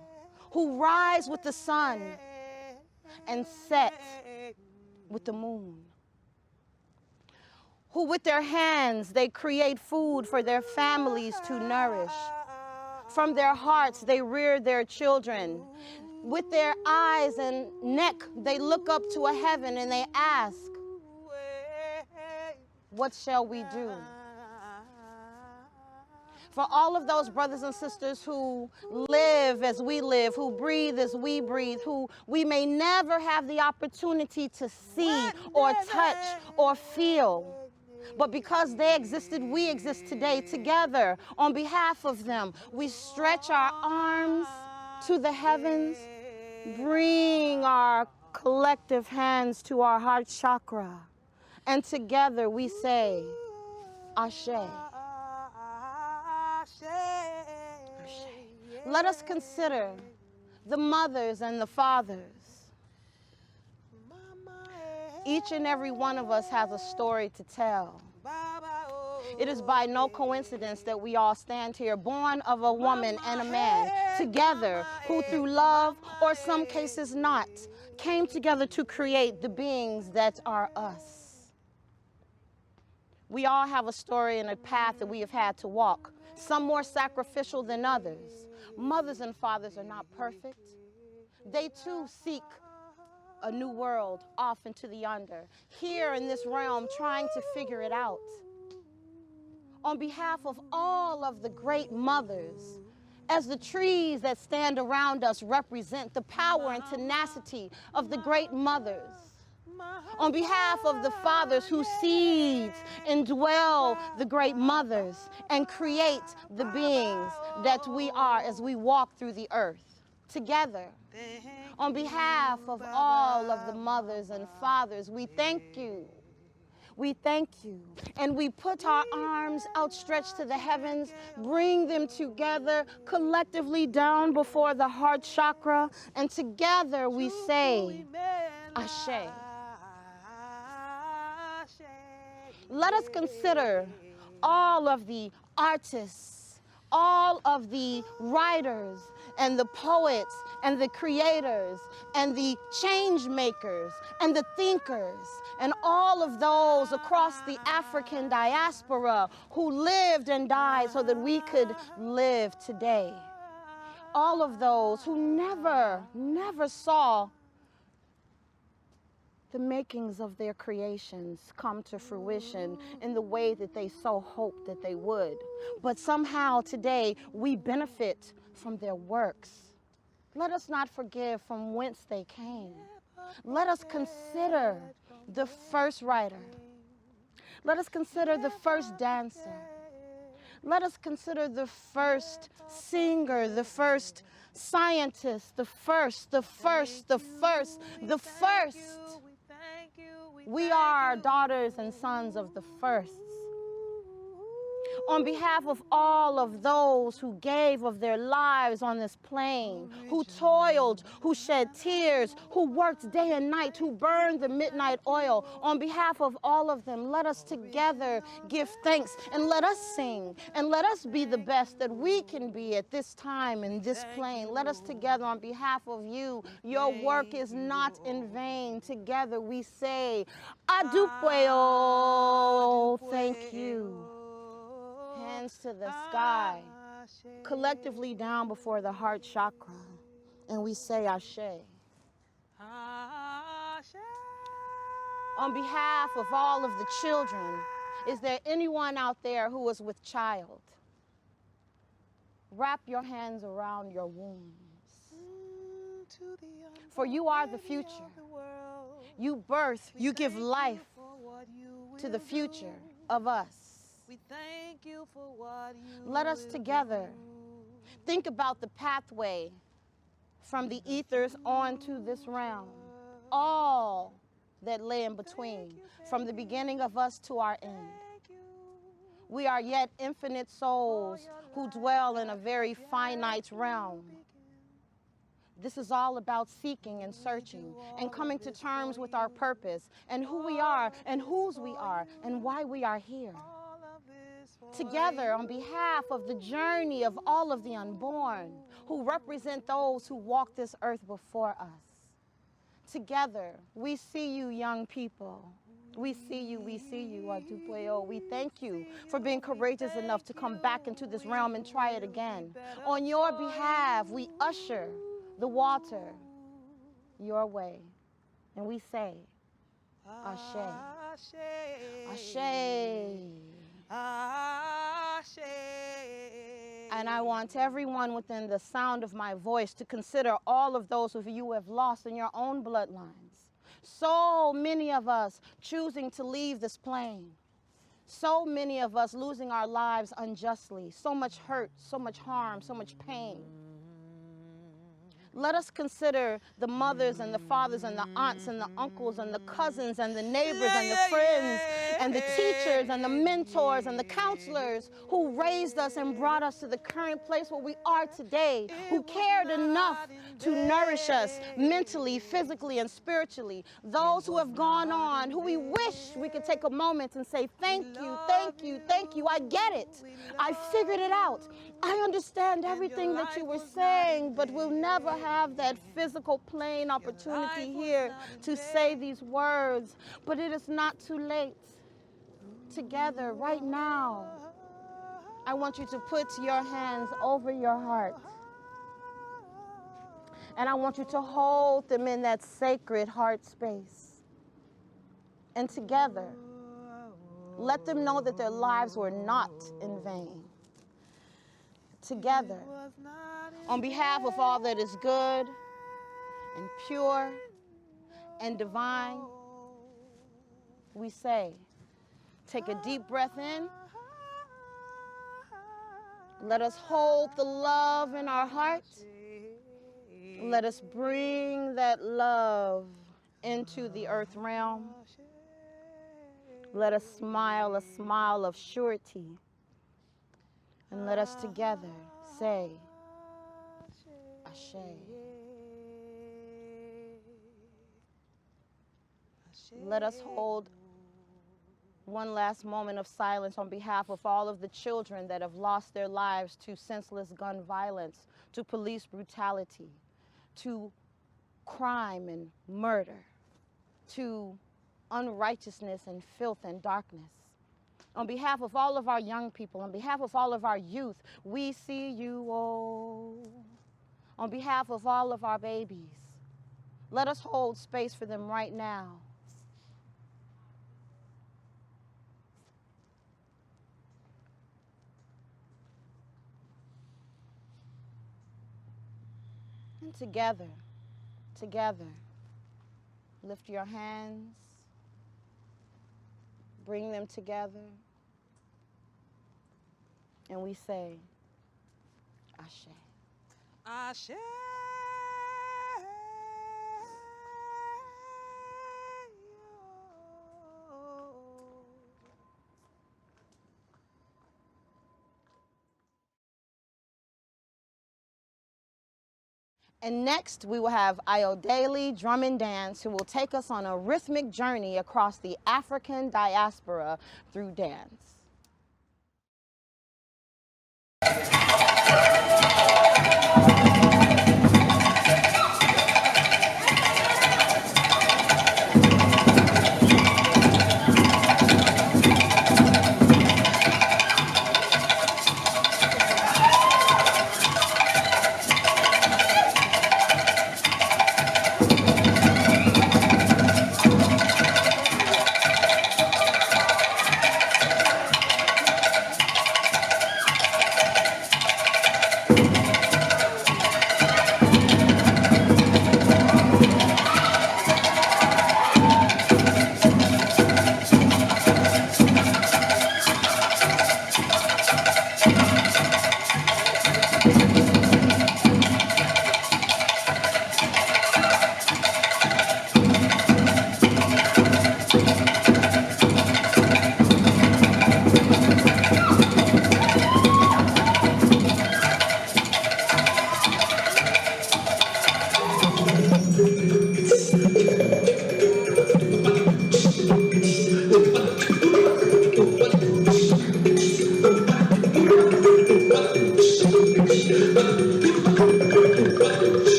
who rise with the sun and set with the moon, who with their hands they create food for their families to nourish. From their hearts, they rear their children. With their eyes and neck, they look up to a heaven and they ask, what shall we do? For all of those brothers and sisters who live as we live, who breathe as we breathe, who we may never have the opportunity to see or touch or feel, but because they existed, we exist today together. On behalf of them, we stretch our arms to the heavens, bring our collective hands to our heart chakra, and together we say, Ashe. Ashe. Let us consider the mothers and the fathers. Each and every one of us has a story to tell. It is by no coincidence that we all stand here, born of a woman and a man, together, who through love, or some cases not, came together to create the beings that are us. We all have a story and a path that we have had to walk, some more sacrificial than others. Mothers and fathers are not perfect. They too seek a new world off into the under, here in this realm trying to figure it out. On behalf of all of the great mothers, as the trees that stand around us represent the power and tenacity of the great mothers. On behalf of the fathers whose seeds indwell the great mothers and create the beings that we are as we walk through the earth together. On behalf of all of the mothers and fathers, we thank you. We thank you. And we put our arms outstretched to the heavens, bring them together collectively down before the heart chakra, and together we say, Ashe. Let us consider all of the artists, all of the writers, and the poets and the creators and the change makers and the thinkers and all of those across the African diaspora who lived and died so that we could live today. All of those who never saw the makings of their creations come to fruition in the way that they so hoped that they would. But somehow today we benefit from their works. Let us not forgive from whence they came. Let us consider the first writer. Let us consider the first dancer. Let us consider the first singer, the first scientist, the first. We are daughters and sons of the firsts. On behalf of all of those who gave of their lives on this plane, who toiled, who shed tears, who worked day and night, who burned the midnight oil, on behalf of all of them, let us together give thanks and let us sing and let us be the best that we can be at this time in this plane. Let us together on behalf of you. Your work is not in vain. Together we say, Adupweo, thank you. Hands to the sky, collectively down before the heart chakra, and we say Ashe. On behalf of all of the children, is there anyone out there who is with child? Wrap your hands around your wombs. For you are the future. You birth, you give life to the future of us. We thank you for what you Let us together think about the pathway from the ethers onto this realm, all that lay in between, from the beginning of us to our end. We are yet infinite souls who dwell in a very finite realm. This is all about seeking and searching and coming to terms with our purpose and who we are and whose we are and why we are here. Together, on behalf of the journey of all of the unborn who represent those who walk this earth before us. Together, we see you, young people. We see you, Adupweo. We thank you for being courageous enough to come back into this realm and try it again. On your behalf, we usher the water your way. And we say, Ashe. Ashe. And I want everyone within the sound of my voice to consider all of those who you have lost in your own bloodlines. So many of us choosing to leave this plane. So many of us losing our lives unjustly. So much hurt, so much harm, so much pain. Let us consider the mothers and the fathers and the aunts and the uncles and the cousins and the neighbors and the friends and the teachers and the mentors and the counselors who raised us and brought us to the current place where we are today, who cared enough to nourish us mentally, physically, and spiritually. Those who have gone on, who we wish we could take a moment and say, thank you, thank you, thank you. I get it. I figured it out. I understand everything that you were saying, but we'll never have that physical plane opportunity here to say these words. But it is not too late. Together, right now, I want you to put your hands over your heart. And I want you to hold them in that sacred heart space. And together, let them know that their lives were not in vain. Together, on behalf of all that is good and pure and divine, we say, take a deep breath in. Let us hold the love in our heart. Let us bring that love into the earth realm. Let us smile a smile of surety. And let us together say, Ashe. Let us hold one last moment of silence on behalf of all of the children that have lost their lives to senseless gun violence, to police brutality, to crime and murder, to unrighteousness and filth and darkness. On behalf of all of our young people, on behalf of all of our youth, we see you all. On behalf of all of our babies, let us hold space for them right now. And together, lift your hands, bring them together, and we say, Ashe. Ashe. And next, we will have Ayodele Drum and Dance, who will take us on a rhythmic journey across the African diaspora through dance.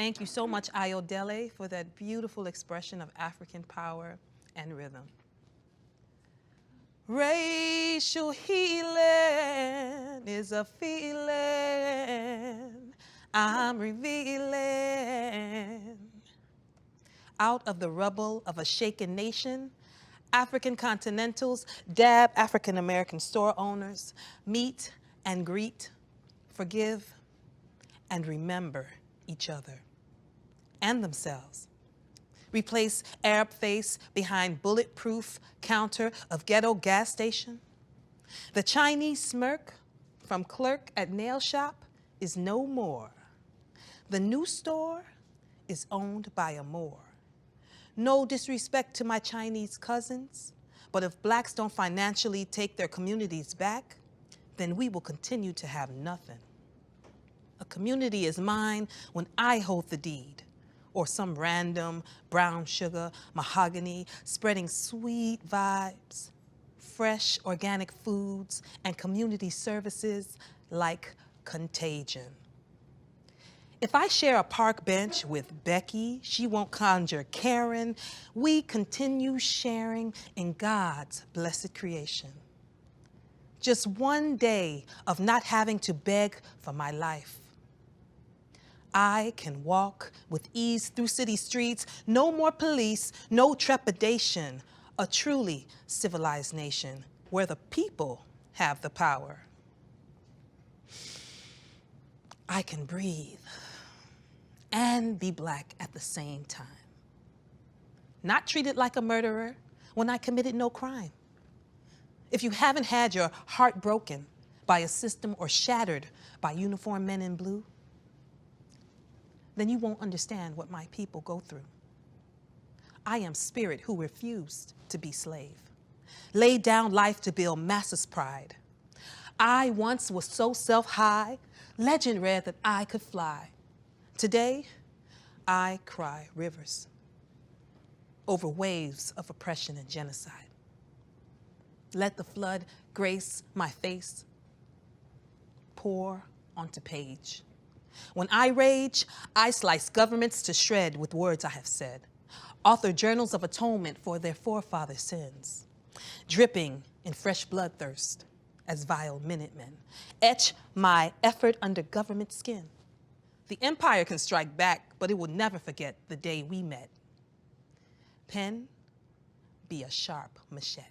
Thank you so much, Ayodele, for that beautiful expression of African power and rhythm. Racial healing is a feeling I'm revealing. Out of the rubble of a shaken nation, African Continentals dab African American store owners, meet and greet, forgive and remember each other and themselves. Replace Arab face behind bulletproof counter of ghetto gas station. The Chinese smirk from clerk at nail shop is no more. The new store is owned by a Moor. No disrespect to my Chinese cousins, but if blacks don't financially take their communities back, then we will continue to have nothing. A community is mine when I hold the deed, or some random brown sugar, mahogany, spreading sweet vibes, fresh organic foods, and community services like contagion. If I share a park bench with Becky, she won't conjure Karen. We continue sharing in God's blessed creation. Just one day of not having to beg for my life. I can walk with ease through city streets, no more police, no trepidation, a truly civilized nation where the people have the power. I can breathe and be black at the same time. Not treated like a murderer when I committed no crime. If you haven't had your heart broken by a system or shattered by uniformed men in blue, then you won't understand what my people go through. I am spirit who refused to be slave, laid down life to build masses' pride. I once was so self-high, legend read that I could fly. Today, I cry rivers over waves of oppression and genocide. Let the flood grace my face, pour onto page. When I rage, I slice governments to shred with words I have said, author journals of atonement for their forefathers' sins, dripping in fresh bloodthirst as vile Minutemen, etch my effort under government skin. The empire can strike back, but it will never forget the day we met. Pen be a sharp machete.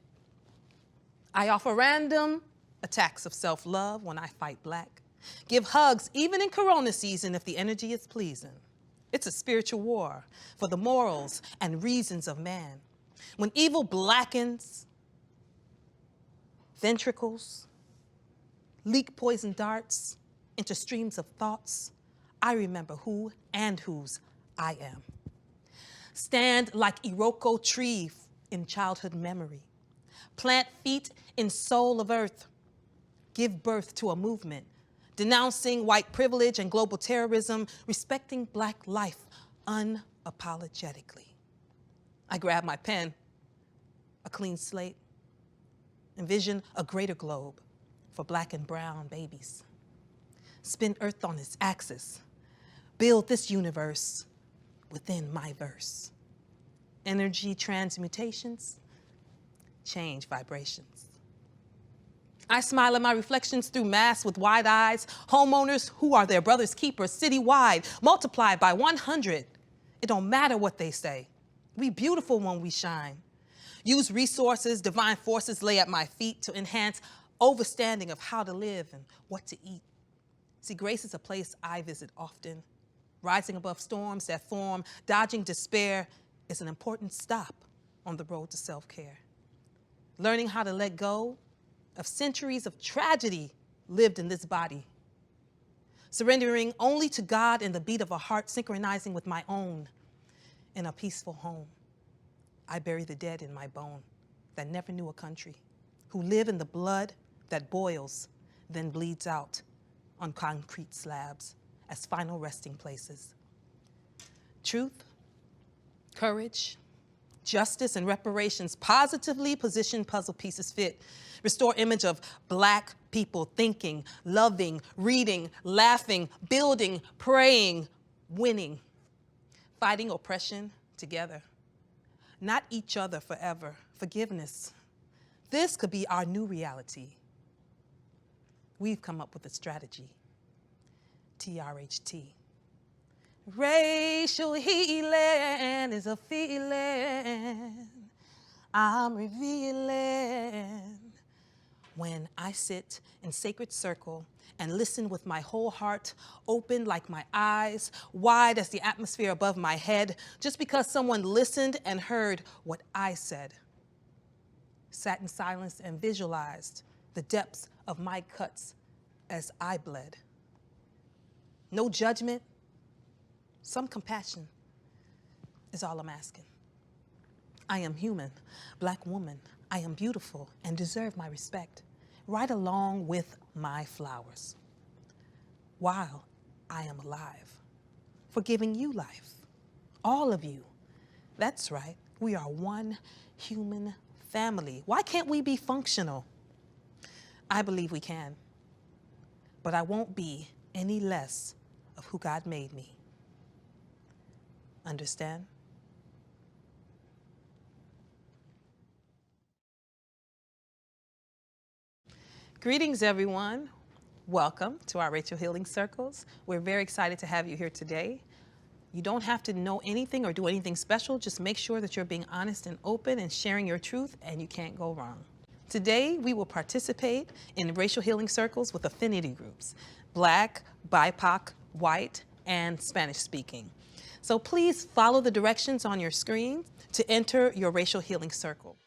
I offer random attacks of self-love when I fight black. Give hugs even in Corona season if the energy is pleasing. It's a spiritual war for the morals and reasons of man. When evil blackens, ventricles, leak poison darts into streams of thoughts, I remember who and whose I am. Stand like Iroko tree in childhood memory. Plant feet in soul of earth. Give birth to a movement, denouncing white privilege and global terrorism, respecting black life unapologetically. I grab my pen, a clean slate, envision a greater globe for black and brown babies. Spin earth on its axis, build this universe within my verse. Energy transmutations, change vibrations. I smile at my reflections through masks with wide eyes, homeowners who are their brother's keepers citywide, multiplied by 100. It don't matter what they say. We beautiful when we shine. Use resources, divine forces lay at my feet to enhance overstanding of how to live and what to eat. See, grace is a place I visit often. Rising above storms that form, dodging despair is an important stop on the road to self-care. Learning how to let go of centuries of tragedy lived in this body. Surrendering only to God in the beat of a heart synchronizing with my own in a peaceful home. I bury the dead in my bone that never knew a country, who live in the blood that boils, then bleeds out on concrete slabs as final resting places. Truth, courage, justice, and reparations positively position puzzle pieces fit. Restore image of black people thinking, loving, reading, laughing, building, praying, winning, fighting oppression together. Not each other forever. Forgiveness. This could be our new reality. We've come up with a strategy. TRHT. Racial healing is a feeling I'm revealing when I sit in sacred circle and listen with my whole heart open like my eyes, wide as the atmosphere above my head, just because someone listened and heard what I said. Sat in silence and visualized the depths of my cuts as I bled. No judgment, some compassion is all I'm asking. I am human, Black woman. I am beautiful and deserve my respect, right along with my flowers, while I am alive, for giving you life, all of you. That's right, we are one human family. Why can't we be functional? I believe we can, but I won't be any less of who God made me. Understand? Greetings, everyone. Welcome to our Racial Healing Circles. We're very excited to have you here today. You don't have to know anything or do anything special. Just make sure that you're being honest and open and sharing your truth, and you can't go wrong. Today, we will participate in racial healing circles with affinity groups, Black, BIPOC, White, and Spanish speaking. So please follow the directions on your screen to enter your racial healing circle.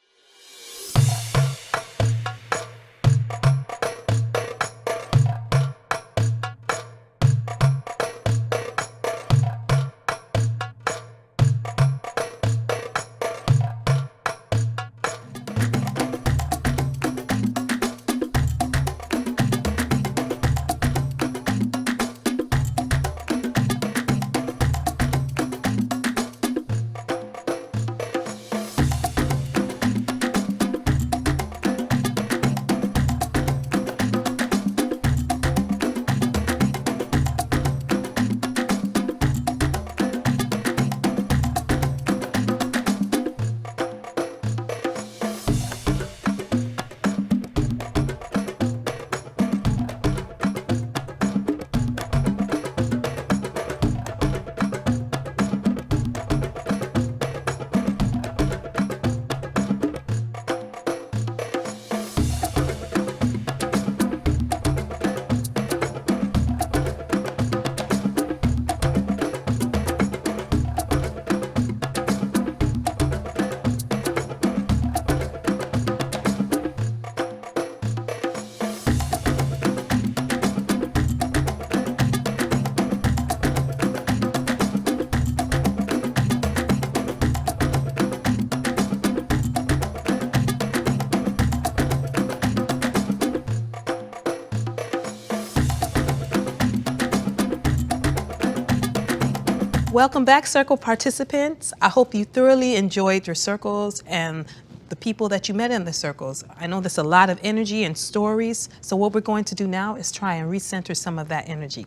Welcome back, circle participants. I hope you thoroughly enjoyed your circles and the people that you met in the circles. I know there's a lot of energy and stories, so what we're going to do now is try and recenter some of that energy.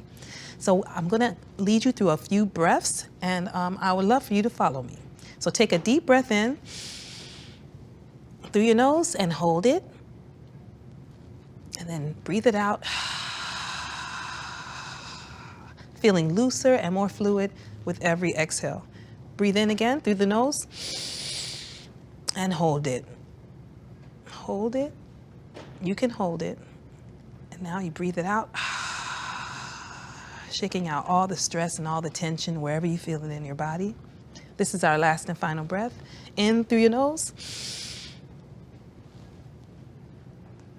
So I'm gonna lead you through a few breaths, and I would love for you to follow me. So take a deep breath in through your nose and hold it, and then breathe it out, feeling looser and more fluid with every exhale. Breathe in again through the nose and hold it. Hold it. You can hold it. And now you breathe it out, shaking out all the stress and all the tension wherever you feel it in your body. This is our last and final breath. In through your nose,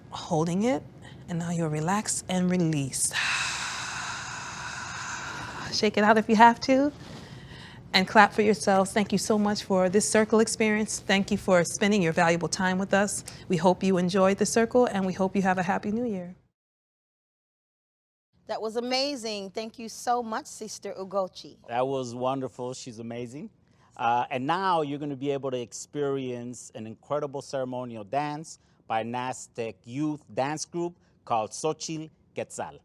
holding it, and now you'll relax and release. Shake it out if you have to, and clap for yourselves. Thank you so much for this circle experience. Thank you for spending your valuable time with us. We hope you enjoyed the circle, and we hope you have a happy new year. That was amazing. Thank you so much, Sister Ugochi. That was wonderful. She's amazing. And now you're going to be able to experience an incredible ceremonial dance by NASTEC Youth Dance Group called Xochitl Quetzal.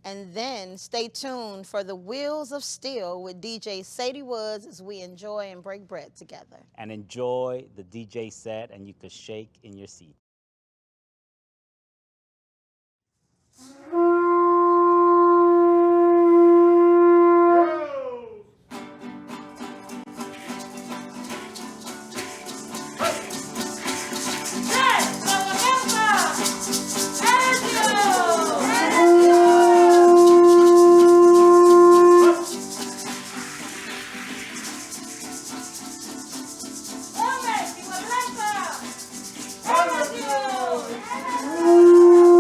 And then stay tuned for the Wheels of Steel with DJ Sadie Woods as we enjoy and break bread together. And enjoy the DJ set, and you can shake in your seat. Thank you.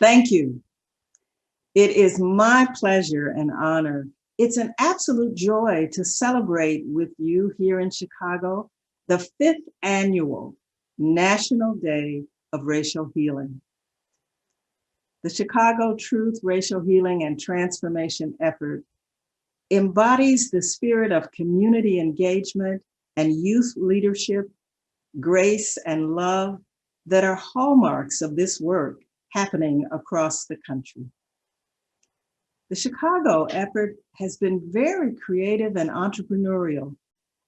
Thank you. It is my pleasure and honor. It's an absolute joy to celebrate with you here in Chicago the 5th annual National Day of Racial Healing. The Chicago Truth, Racial Healing, and Transformation effort embodies the spirit of community engagement and youth leadership, grace, and love that are hallmarks of this work happening across the country. The Chicago effort has been very creative and entrepreneurial.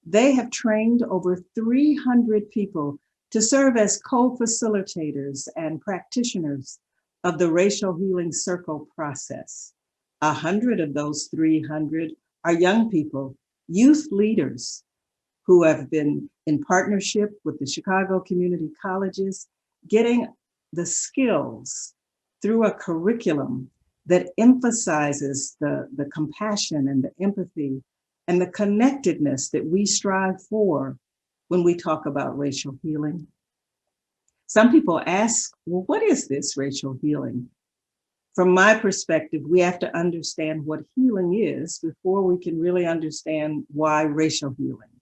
They have trained over 300 people to serve as co-facilitators and practitioners of the Racial Healing Circle process. 100 of those 300 are young people, youth leaders who have been in partnership with the Chicago Community Colleges, getting the skills through a curriculum that emphasizes the compassion and the empathy and the connectedness that we strive for when we talk about racial healing. Some people ask, well, what is this racial healing? From my perspective, we have to understand what healing is before we can really understand why racial healing.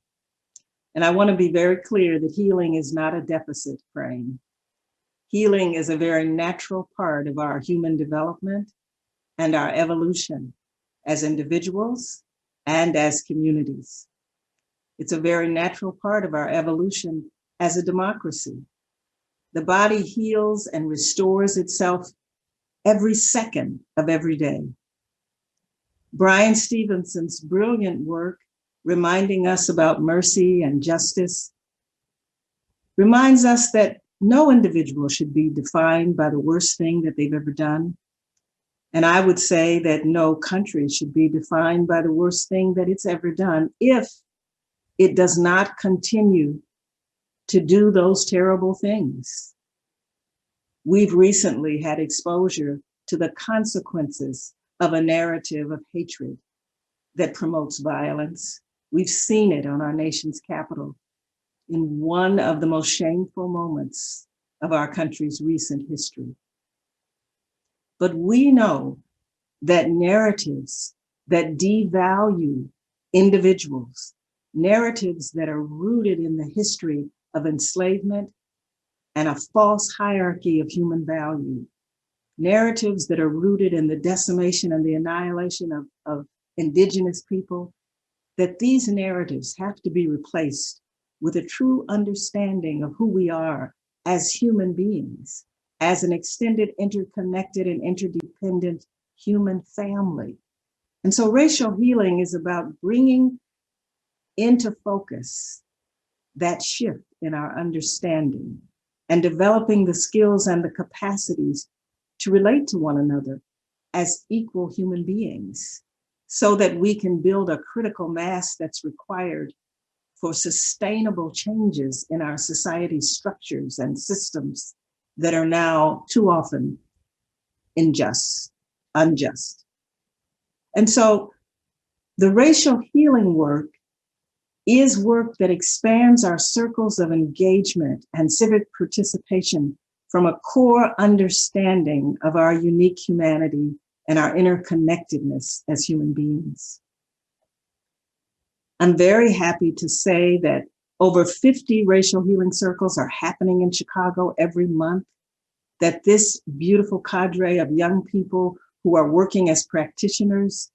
And I want to be very clear that healing is not a deficit frame. Healing is a very natural part of our human development and our evolution as individuals and as communities. It's a very natural part of our evolution as a democracy. The body heals and restores itself every second of every day. Bryan Stevenson's brilliant work reminding us about mercy and justice reminds us that no individual should be defined by the worst thing that they've ever done. And I would say that no country should be defined by the worst thing that it's ever done if it does not continue to do those terrible things. We've recently had exposure to the consequences of a narrative of hatred that promotes violence. We've seen it on our nation's capital in one of the most shameful moments of our country's recent history. But we know that narratives that devalue individuals, narratives that are rooted in the history of enslavement and a false hierarchy of human value, narratives that are rooted in the decimation and the annihilation of indigenous people, that these narratives have to be replaced with a true understanding of who we are as human beings, as an extended, interconnected, and interdependent human family. And so racial healing is about bringing into focus that shift in our understanding and developing the skills and the capacities to relate to one another as equal human beings so that we can build a critical mass that's required for sustainable changes in our society's structures and systems that are now too often unjust. And so the racial healing work is work that expands our circles of engagement and civic participation from a core understanding of our unique humanity and our interconnectedness as human beings. I'm very happy to say that over 50 racial healing circles are happening in Chicago every month, that this beautiful cadre of young people who are working as practitioners,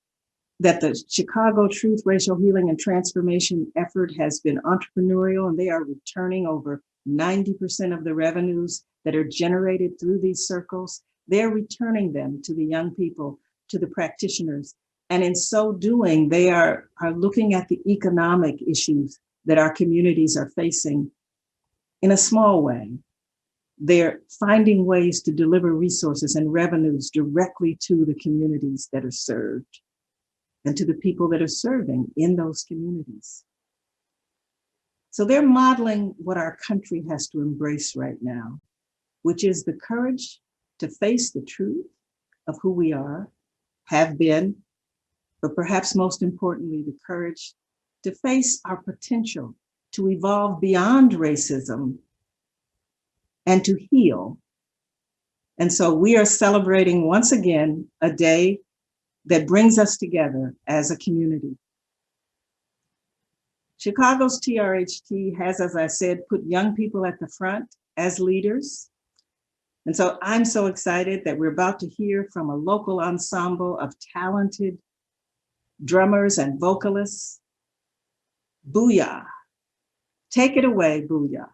that the Chicago Truth, Racial Healing, and Transformation effort has been entrepreneurial, and they are returning over 90% of the revenues that are generated through these circles. They're returning them to the young people, to the practitioners. And in so doing, they are looking at the economic issues that our communities are facing in a small way. They're finding ways to deliver resources and revenues directly to the communities that are served and to the people that are serving in those communities. So they're modeling what our country has to embrace right now, which is the courage to face the truth of who we are, have been, but perhaps most importantly, the courage to face our potential to evolve beyond racism and to heal And so we are celebrating once again a day that brings us together as a community. Chicago's TRHT has, as I said, put young people at the front as leaders. And so I'm so excited that we're about to hear from a local ensemble of talented drummers and vocalists. Booyah. Take it away, Booyah.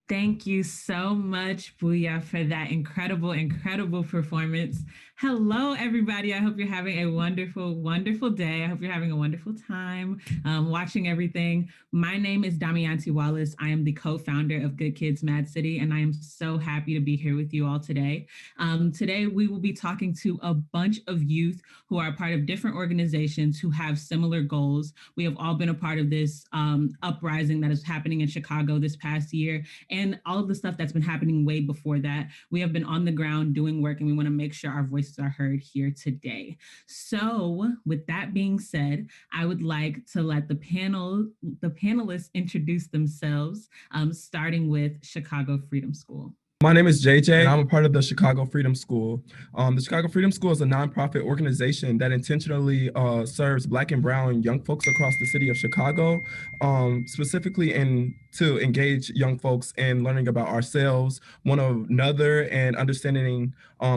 Thank you so much, Booyah, for that incredible performance. Hello, everybody. I hope you're having a wonderful day. I hope you're having a wonderful time watching everything. My name is Damianti Wallace. I am the co-founder of Good Kids Mad City, and I am so happy to be here with you all today. Today, we will be talking to a bunch of youth who are part of different organizations who have similar goals. We have all been a part of this uprising that is happening in Chicago this past year, and all of the stuff that's been happening way before that. We have been on the ground doing work, and we want to make sure our voices are heard here today. So with that being said, I would like to let the panelists introduce themselves, starting with Chicago Freedom School. My name is JJ, and I'm a part of the Chicago Freedom School. The Chicago Freedom School is a nonprofit organization that intentionally serves Black and Brown young folks across the city of Chicago, specifically to engage young folks in learning about ourselves, one another, and understanding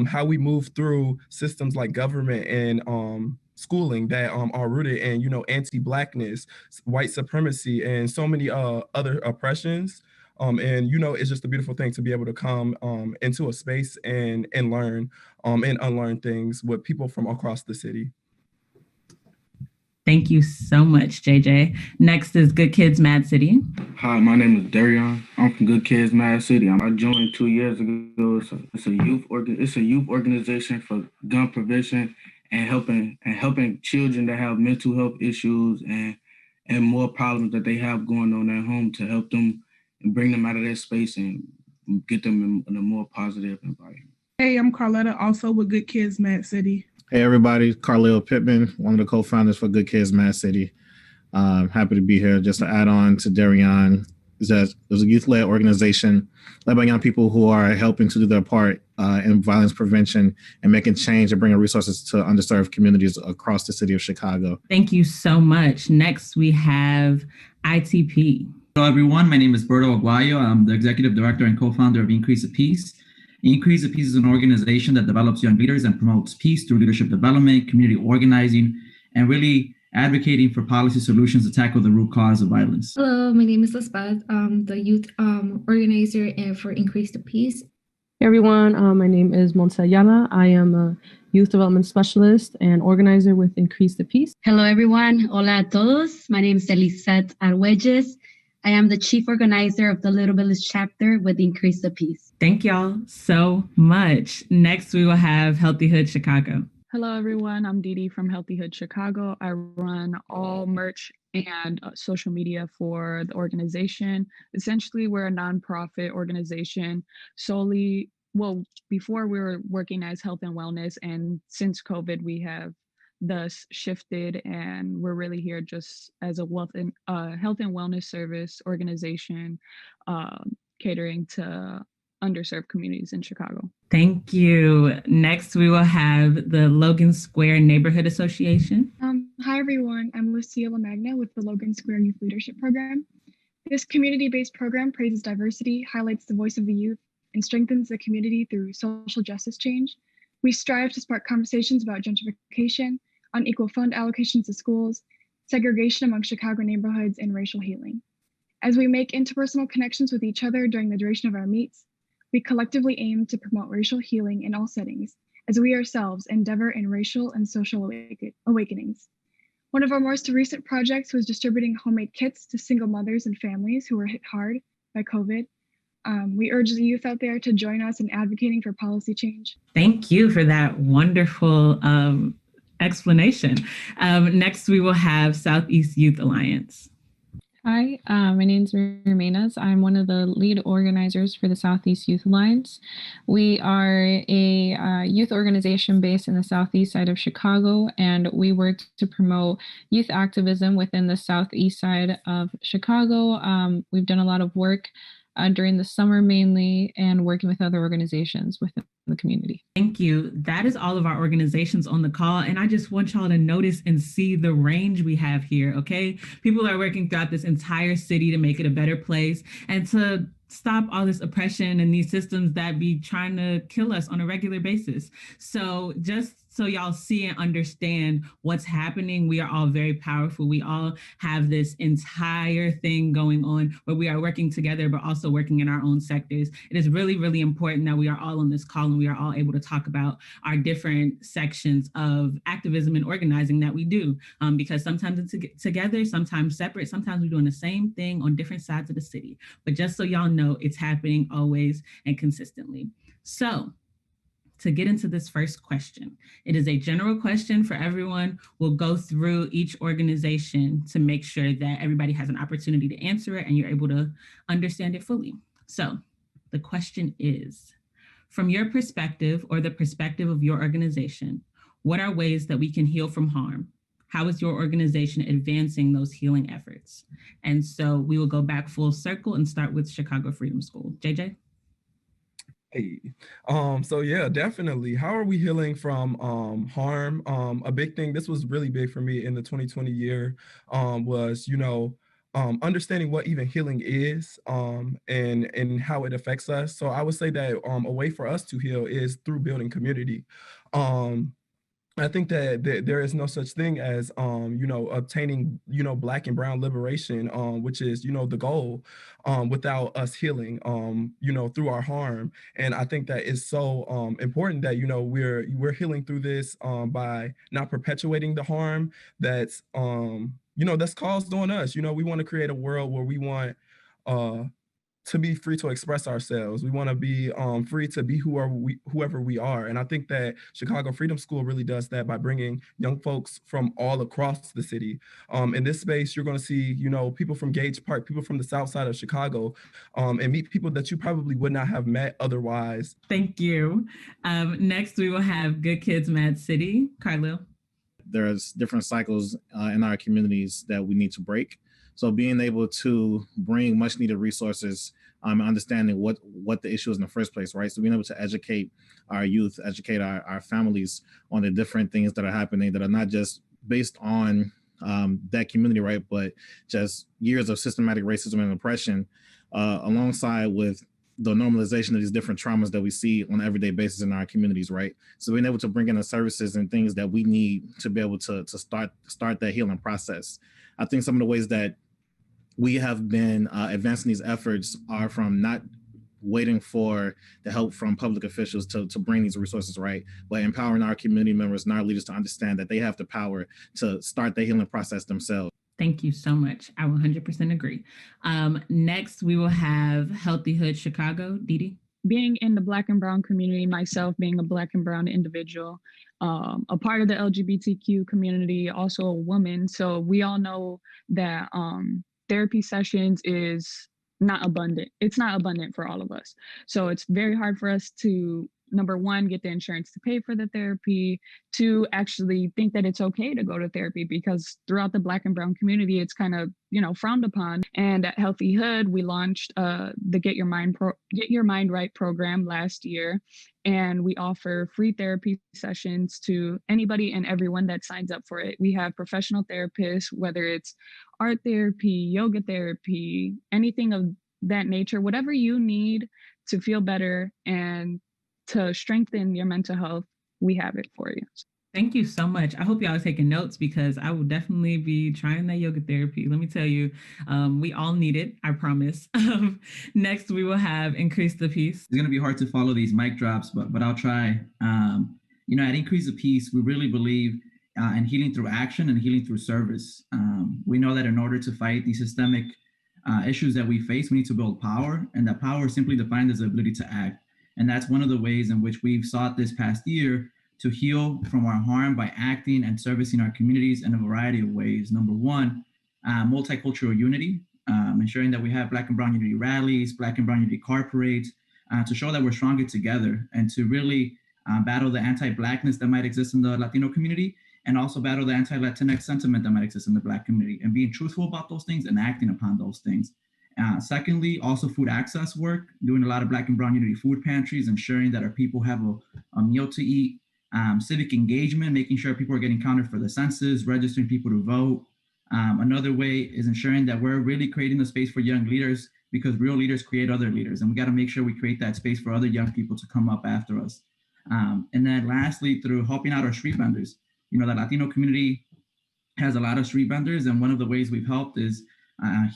how we move through systems like government and schooling that are rooted in, anti-Blackness, white supremacy, and so many other oppressions. And it's just a beautiful thing to be able to come into a space and learn and unlearn things with people from across the city. Thank you so much, JJ. Next is Good Kids Mad City. Hi, my name is Darion. I'm from Good Kids Mad City. I joined 2 years ago. It's a youth organization for gun prevention and helping children that have mental health issues and more problems that they have going on at home to help them and bring them out of that space and get them in a more positive environment. Hey, I'm Carletta, also with Good Kids Mad City. Hey everybody, Carlile Pittman, one of the co-founders for Good Kids Mad City. Happy to be here. Just to add on to Darian, there's a youth-led organization led by young people who are helping to do their part in violence prevention and making change and bringing resources to underserved communities across the city of Chicago. Thank you so much. Next, we have ITP. Hello, everyone. My name is Berto Aguayo. I'm the executive director and co-founder of Increase the Peace. Increase the Peace is an organization that develops young leaders and promotes peace through leadership development, community organizing, and really advocating for policy solutions to tackle the root cause of violence. Hello, my name is Lisbeth. I'm the youth organizer for Increase the Peace. Hey everyone, my name is Montse Ayala. I am a youth development specialist and organizer with Increase the Peace. Hello everyone, hola a todos. My name is Elisette Arguelles. I am the chief organizer of the Little Village chapter with Increase the Peace. Thank y'all so much. Next, we will have Healthy Hood Chicago. Hello, everyone. I'm Dee Dee from Healthy Hood Chicago. I run all merch and social media for the organization. Essentially, we're a nonprofit organization solely, well, before we were working as health and wellness, and since COVID, we have thus shifted, and we're really here just as a health and wellness service organization, catering to underserved communities in Chicago. Thank you. Next, we will have the Logan Square Neighborhood Association. Hi, everyone. I'm Lucia LaMagna with the Logan Square Youth Leadership Program. This community-based program praises diversity, highlights the voice of the youth, and strengthens the community through social justice change. We strive to spark conversations about gentrification, unequal fund allocations to schools, segregation among Chicago neighborhoods, and racial healing. As we make interpersonal connections with each other during the duration of our meets, we collectively aim to promote racial healing in all settings, as we ourselves endeavor in racial and social awakenings. One of our most recent projects was distributing homemade kits to single mothers and families who were hit hard by COVID. We urge the youth out there to join us in advocating for policy change. Thank you for that wonderful explanation. Next, we will have Southeast Youth Alliance. Hi, my name is Rumenas. I'm one of the lead organizers for the Southeast Youth Alliance. We are a youth organization based in the southeast side of Chicago, and we work to promote youth activism within the southeast side of Chicago. We've done a lot of work during the summer mainly, and working with other organizations within the community. Thank you. That is all of our organizations on the call. And I just want y'all to notice and see the range we have here, okay? People are working throughout this entire city to make it a better place and to stop all this oppression and these systems that be trying to kill us on a regular basis. So just so y'all see and understand what's happening, we are all very powerful. We all have this entire thing going on where we are working together, but also working in our own sectors. It is really, really important that we are all on this call and we are all able to talk about our different sections of activism and organizing that we do, because sometimes it's together, sometimes separate, sometimes we're doing the same thing on different sides of the city. But just so y'all know, it's happening always and consistently. So, to get into this first question, it is a general question for everyone. We'll go through each organization to make sure that everybody has an opportunity to answer it and you're able to understand it fully. So the question is, from your perspective or the perspective of your organization, what are ways that we can heal from harm? How is your organization advancing those healing efforts? And so we will go back full circle and start with Chicago Freedom School. JJ? Hey, so yeah, definitely. How are we healing from harm? A big thing, this was really big for me in the 2020 year, was, understanding what even healing is, and how it affects us. So I would say that a way for us to heal is through building community. I think that there is no such thing as, obtaining, Black and brown liberation, which is, the goal, without us healing, through our harm. And I think that is so important that, we're healing through this by not perpetuating the harm that's, that's caused on us. We want to create a world where we want to be free to express ourselves. We want to be free to be whoever we are. And I think that Chicago Freedom School really does that by bringing young folks from all across the city. In this space, you're going to see, people from Gage Park, people from the south side of Chicago, and meet people that you probably would not have met otherwise. Thank you. Next, we will have Good Kids Mad City. Carlil. There's different cycles in our communities that we need to break. So being able to bring much needed resources, understanding what the issue is in the first place, right? So being able to educate our youth, educate our families on the different things that are happening that are not just based on that community, right? But just years of systematic racism and oppression alongside with the normalization of these different traumas that we see on an everyday basis in our communities, right? So being able to bring in the services and things that we need to be able to start that healing process. I think some of the ways that we have been advancing these efforts are from not waiting for the help from public officials to bring these resources, right? But empowering our community members and our leaders to understand that they have the power to start the healing process themselves. Thank you so much. I 100% agree. Next, we will have Healthy Hood Chicago. Didi. Being in the Black and Brown community, myself being a Black and Brown individual, a part of the LGBTQ community, also a woman. So we all know that therapy sessions is not abundant. It's not abundant for all of us. So it's very hard for us to, number one, get the insurance to pay for the therapy, to actually think that it's okay to go to therapy, because throughout the Black and Brown community, it's kind of, frowned upon. And at Healthy Hood, we launched the Get Your Mind Right program last year. And we offer free therapy sessions to anybody and everyone that signs up for it. We have professional therapists, whether it's art therapy, yoga therapy, anything of that nature, whatever you need to feel better and to strengthen your mental health, we have it for you. Thank you so much. I hope y'all are taking notes, because I will definitely be trying that yoga therapy. Let me tell you, we all need it, I promise. Next, we will have Increase the Peace. It's going to be hard to follow these mic drops, but I'll try. At Increase the Peace, we really believe in healing through action and healing through service. We know that in order to fight these systemic issues that we face, we need to build power, and that power is simply defined as the ability to act. And that's one of the ways in which we've sought this past year to heal from our harm by acting and servicing our communities in a variety of ways. Number one, multicultural unity, ensuring that we have Black and Brown unity rallies, Black and Brown unity car parades, to show that we're stronger together, and to really battle the anti-Blackness that might exist in the Latino community, and also battle the anti-Latinx sentiment that might exist in the Black community, and being truthful about those things and acting upon those things. Secondly, also food access work, doing a lot of Black and Brown unity food pantries, ensuring that our people have a meal to eat. Civic engagement, making sure people are getting counted for the census, registering people to vote. Another way is ensuring that we're really creating a space for young leaders, because real leaders create other leaders, and we got to make sure we create that space for other young people to come up after us. And then lastly, through helping out our street vendors. The Latino community has a lot of street vendors, and one of the ways we've helped is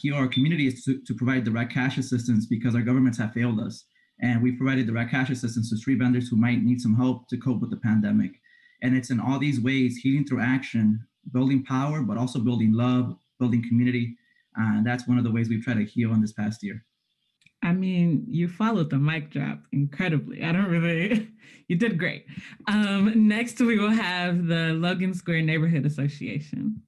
heal our community is to provide direct cash assistance, because our governments have failed us. And we provided direct cash assistance to street vendors who might need some help to cope with the pandemic. And it's in all these ways, healing through action, building power, but also building love, building community. And that's one of the ways we've tried to heal in this past year. I mean, you followed the mic drop incredibly. You did great. Next, we will have the Logan Square Neighborhood Association.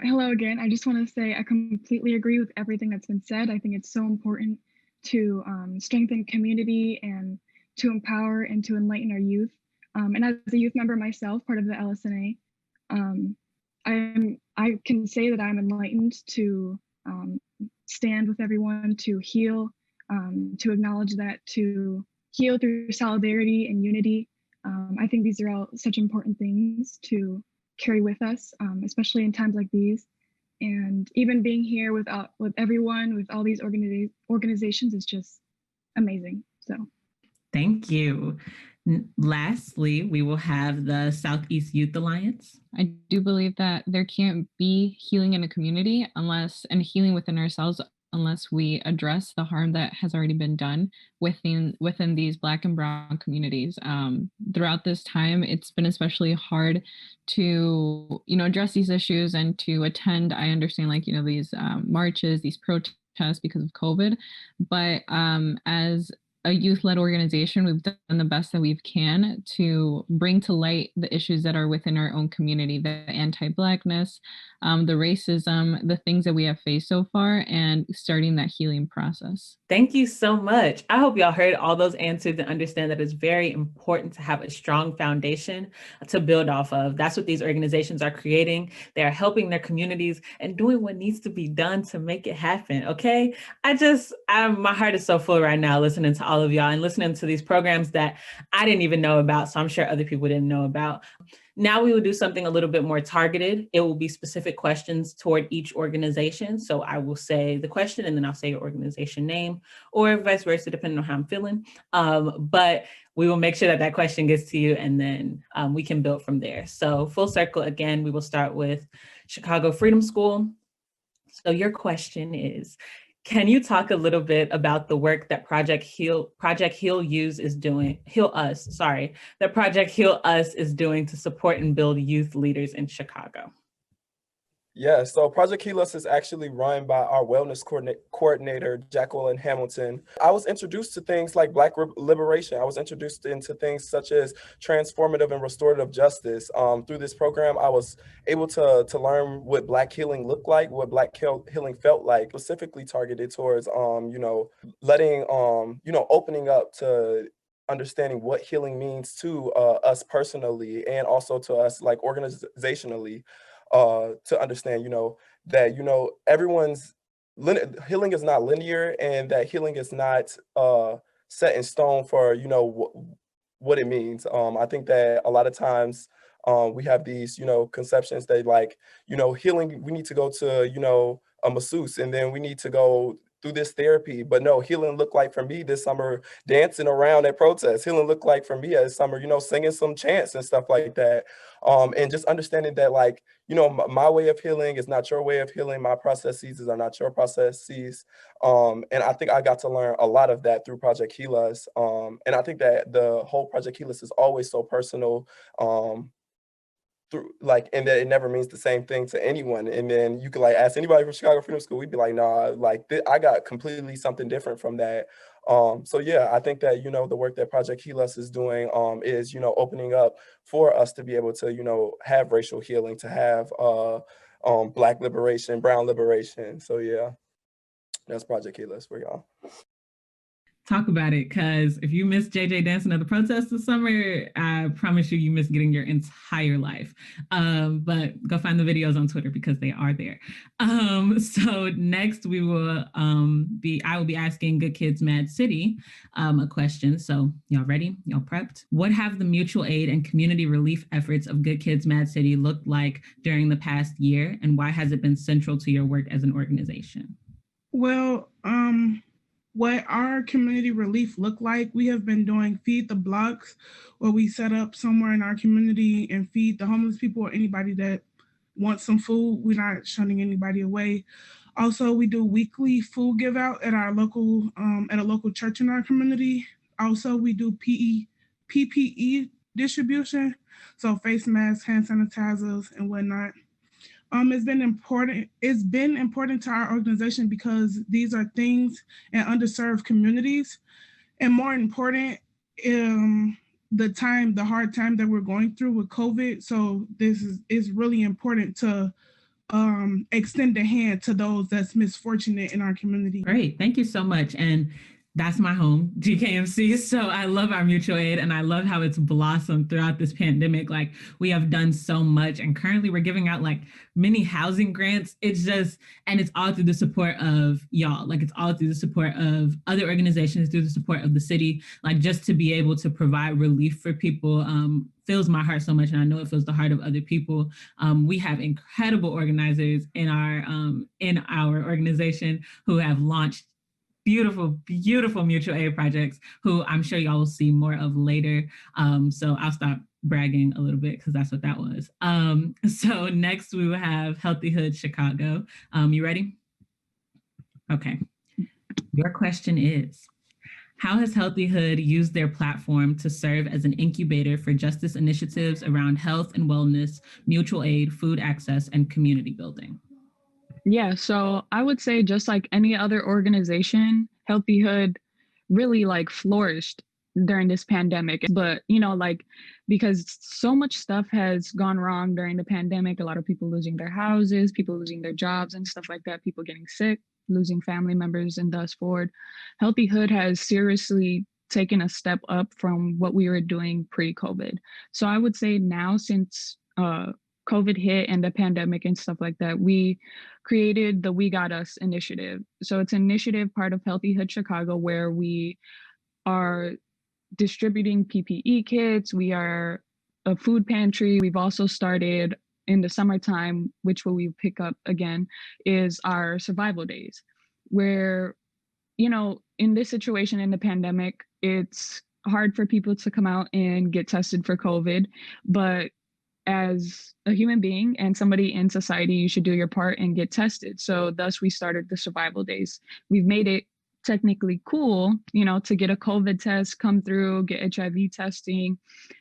Hello again. I just want to say I completely agree with everything that's been said. I think it's so important to strengthen community and to empower and to enlighten our youth. And as a youth member myself, part of the LSNA, I can say that I'm enlightened to stand with everyone, to heal, to acknowledge that, to heal through solidarity and unity. I think these are all such important things to carry with us, especially in times like these. And even being here with everyone, with all these organizations is just amazing. So thank you. Lastly, we will have the Southeast Youth Alliance. I do believe that there can't be healing in a community and healing within ourselves unless we address the harm that has already been done within these Black and Brown communities. Throughout this time, it's been especially hard to, address these issues and to attend. I understand, these marches, these protests, chest because of COVID. But as a youth-led organization, we've done the best that we can to bring to light the issues that are within our own community, the anti-Blackness, the racism, the things that we have faced so far, and starting that healing process. Thank you so much. I hope y'all heard all those answers and understand that it's very important to have a strong foundation to build off of. That's what these organizations are creating. They are helping their communities and doing what needs to be done to make it happen, okay? My heart is so full right now listening to all of y'all and listening to these programs that I didn't even know about, so I'm sure other people didn't know about. Now we will do something a little bit more targeted. It will be specific questions toward each organization. So I will say the question and then I'll say your organization name, or vice versa, depending on how I'm feeling. But we will make sure that that question gets to you, and then we can build from there. So full circle again, we will start with Chicago Freedom School. So your question is, can you talk a little bit about the work that Project Heal Us is doing to support and build youth leaders in Chicago? Yeah, so Project Heal Us is actually run by our wellness coordinator, Jacqueline Hamilton. I was introduced to things like Black liberation. I was introduced into things such as transformative and restorative justice. Through this program, I was able to learn what Black healing looked like, what Black healing felt like, specifically targeted towards, letting, opening up to understanding what healing means to us personally, and also to us like organizationally. To understand, that, everyone's healing is not linear, and that healing is not set in stone for, what it means. I think that a lot of times we have these, conceptions that healing, we need to go to, a masseuse, and then we need to go through this therapy. But no, healing looked like for me this summer dancing around at protests. Healing looked like for me this summer, singing some chants and stuff like that. And just understanding that my way of healing is not your way of healing. My processes are not your processes. And I think I got to learn a lot of that through Project Heal Us. And I think that the whole Project Heal Us is always so personal. And that it never means the same thing to anyone. And then you could ask anybody from Chicago Freedom School, we'd be like, nah, I got completely something different from that. So yeah, I think that, the work that Project Heal Us is doing is, opening up for us to be able to, have racial healing, to have Black liberation, brown liberation. So yeah, that's Project Heal Us for y'all. Talk about it, because if you missed JJ dancing at the protest this summer, I promise you missed getting your entire life. But go find the videos on Twitter because they are there. So next I will be asking Good Kids Mad City a question. So y'all ready? Y'all prepped? What have the mutual aid and community relief efforts of Good Kids Mad City looked like during the past year, and why has it been central to your work as an organization? Well, what our community relief look like, we have been doing Feed the Blocks, where we set up somewhere in our community and feed the homeless people or anybody that wants some food. We're not shunning anybody away. Also, we do weekly food give out at our local, at a local church in our community. Also, we do PPE distribution, so face masks, hand sanitizers, and whatnot. It's been important to our organization because these are things in underserved communities, and more important, the hard time that we're going through with COVID. So this is really important to extend a hand to those that's misfortunate in our community. Great, thank you so much. And that's my home, GKMC. So I love our mutual aid, and I love how it's blossomed throughout this pandemic. We have done so much, and currently we're giving out mini housing grants. And it's all through the support of y'all. It's all through the support of other organizations, through the support of the city. Just to be able to provide relief for people fills my heart so much, and I know it fills the heart of other people. We have incredible organizers in our organization who have launched beautiful, beautiful mutual aid projects who I'm sure y'all will see more of later. So I'll stop bragging a little bit because that's what that was. So next we will have Healthy Hood Chicago. You ready? Okay. Your question is, how has Healthy Hood used their platform to serve as an incubator for justice initiatives around health and wellness, mutual aid, food access, and community building? Yeah, so I would say just like any other organization, Healthy Hood really like flourished during this pandemic. But, you know, like because so much stuff has gone wrong during the pandemic, a lot of people losing their houses, people losing their jobs and stuff like that, people getting sick, losing family members and thus forward. Healthy Hood has seriously taken a step up from what we were doing pre-COVID. So I would say now since COVID hit and the pandemic and stuff like that, we created the We Got Us initiative. So it's an initiative part of Healthy Hood Chicago where we are distributing PPE kits. We are a food pantry. We've also started in the summertime, which will we pick up again, is our survival days, where, you know, in this situation in the pandemic, it's hard for people to come out and get tested for COVID, but as a human being and somebody in society, you should do your part and get tested. So thus we started the survival days. We've made it technically cool, you know, to get a COVID test, come through, get HIV testing.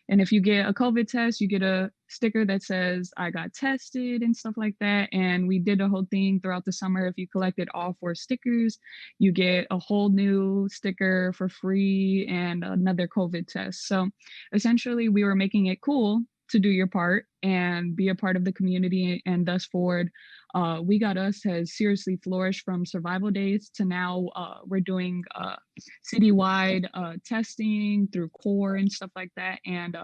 And if you get a COVID test, you get a sticker that says, I got tested and stuff like that. And we did a whole thing throughout the summer. If you collected all 4 stickers, you get a whole new sticker for free and another COVID test. So essentially we were making it cool to do your part and be a part of the community, and thus forward. We Got Us has seriously flourished from survival days to now we're doing citywide testing through CORE and stuff like that. And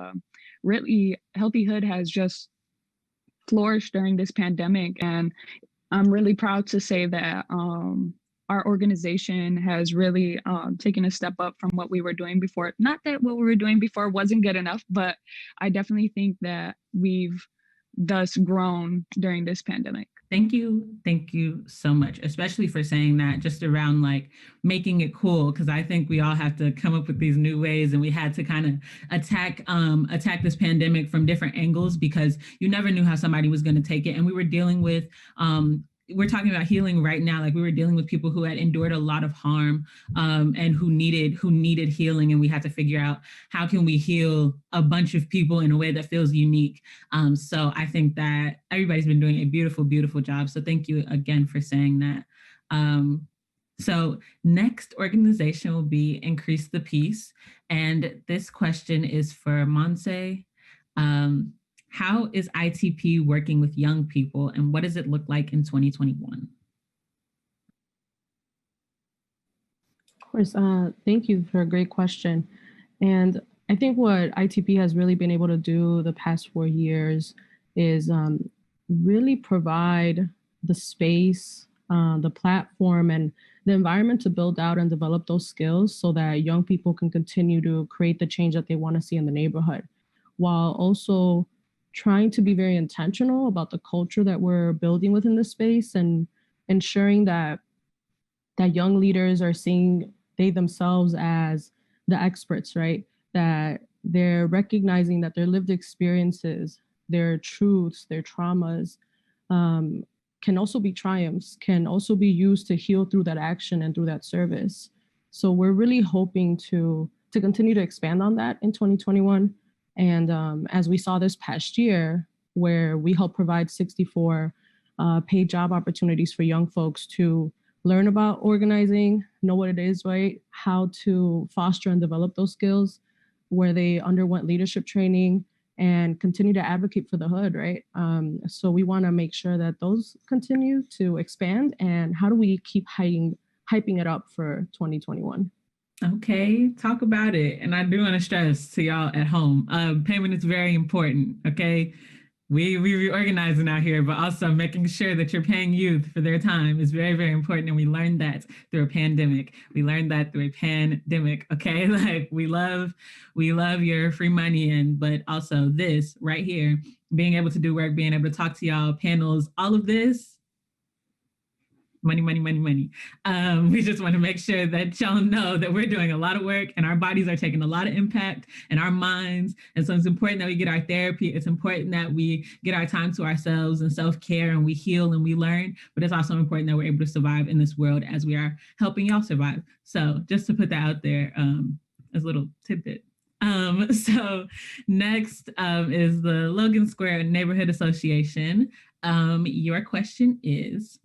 really Healthy Hood has just flourished during this pandemic. And I'm really proud to say that our organization has really taken a step up from what we were doing before. Not that what we were doing before wasn't good enough, but I definitely think that we've thus grown during this pandemic. Thank you so much, especially for saying that, just around like making it cool, because I think we all have to come up with these new ways, and we had to kind of attack this pandemic from different angles, because you never knew how somebody was going to take it. And we were dealing with we're talking about healing right now. Like we were dealing with people who had endured a lot of harm and who needed healing. And we had to figure out how can we heal a bunch of people in a way that feels unique. So I think that everybody's been doing a beautiful, beautiful job. So thank you again for saying that. So next organization will be Increase the Peace. And this question is for Monse. How is ITP working with young people, and what does it look like in 2021? Of course, thank you for a great question. And I think what ITP has really been able to do the past 4 years is really provide the space, the platform, and the environment to build out and develop those skills so that young people can continue to create the change that they want to see in the neighborhood, while also trying to be very intentional about the culture that we're building within the space, and ensuring that young leaders are seeing they themselves as the experts, right? That they're recognizing that their lived experiences, their truths, their traumas can also be triumphs, can also be used to heal through that action and through that service. So we're really hoping to continue to expand on that in 2021. And as we saw this past year, where we helped provide 64 paid job opportunities for young folks to learn about organizing, know what it is, right? How to foster and develop those skills, where they underwent leadership training and continue to advocate for the hood, right? So we want to make sure that those continue to expand. And how do we keep hyping it up for 2021? Okay, talk about it. And I do want to stress to y'all at home, payment is very important, okay? We reorganizing out here, but also making sure that you're paying youth for their time is very, very important. And we learned that through a pandemic. Okay? Like we love your free money, but also this right here, being able to do work, being able to talk to y'all, panels, all of this, money. We just want to make sure that y'all know that we're doing a lot of work and our bodies are taking a lot of impact, and our minds. And so it's important that we get our therapy. It's important that we get our time to ourselves and self-care, and we heal and we learn. But it's also important that we're able to survive in this world as we are helping y'all survive. So just to put that out there as a little tidbit. So next is the Logan Square Neighborhood Association. Your question is,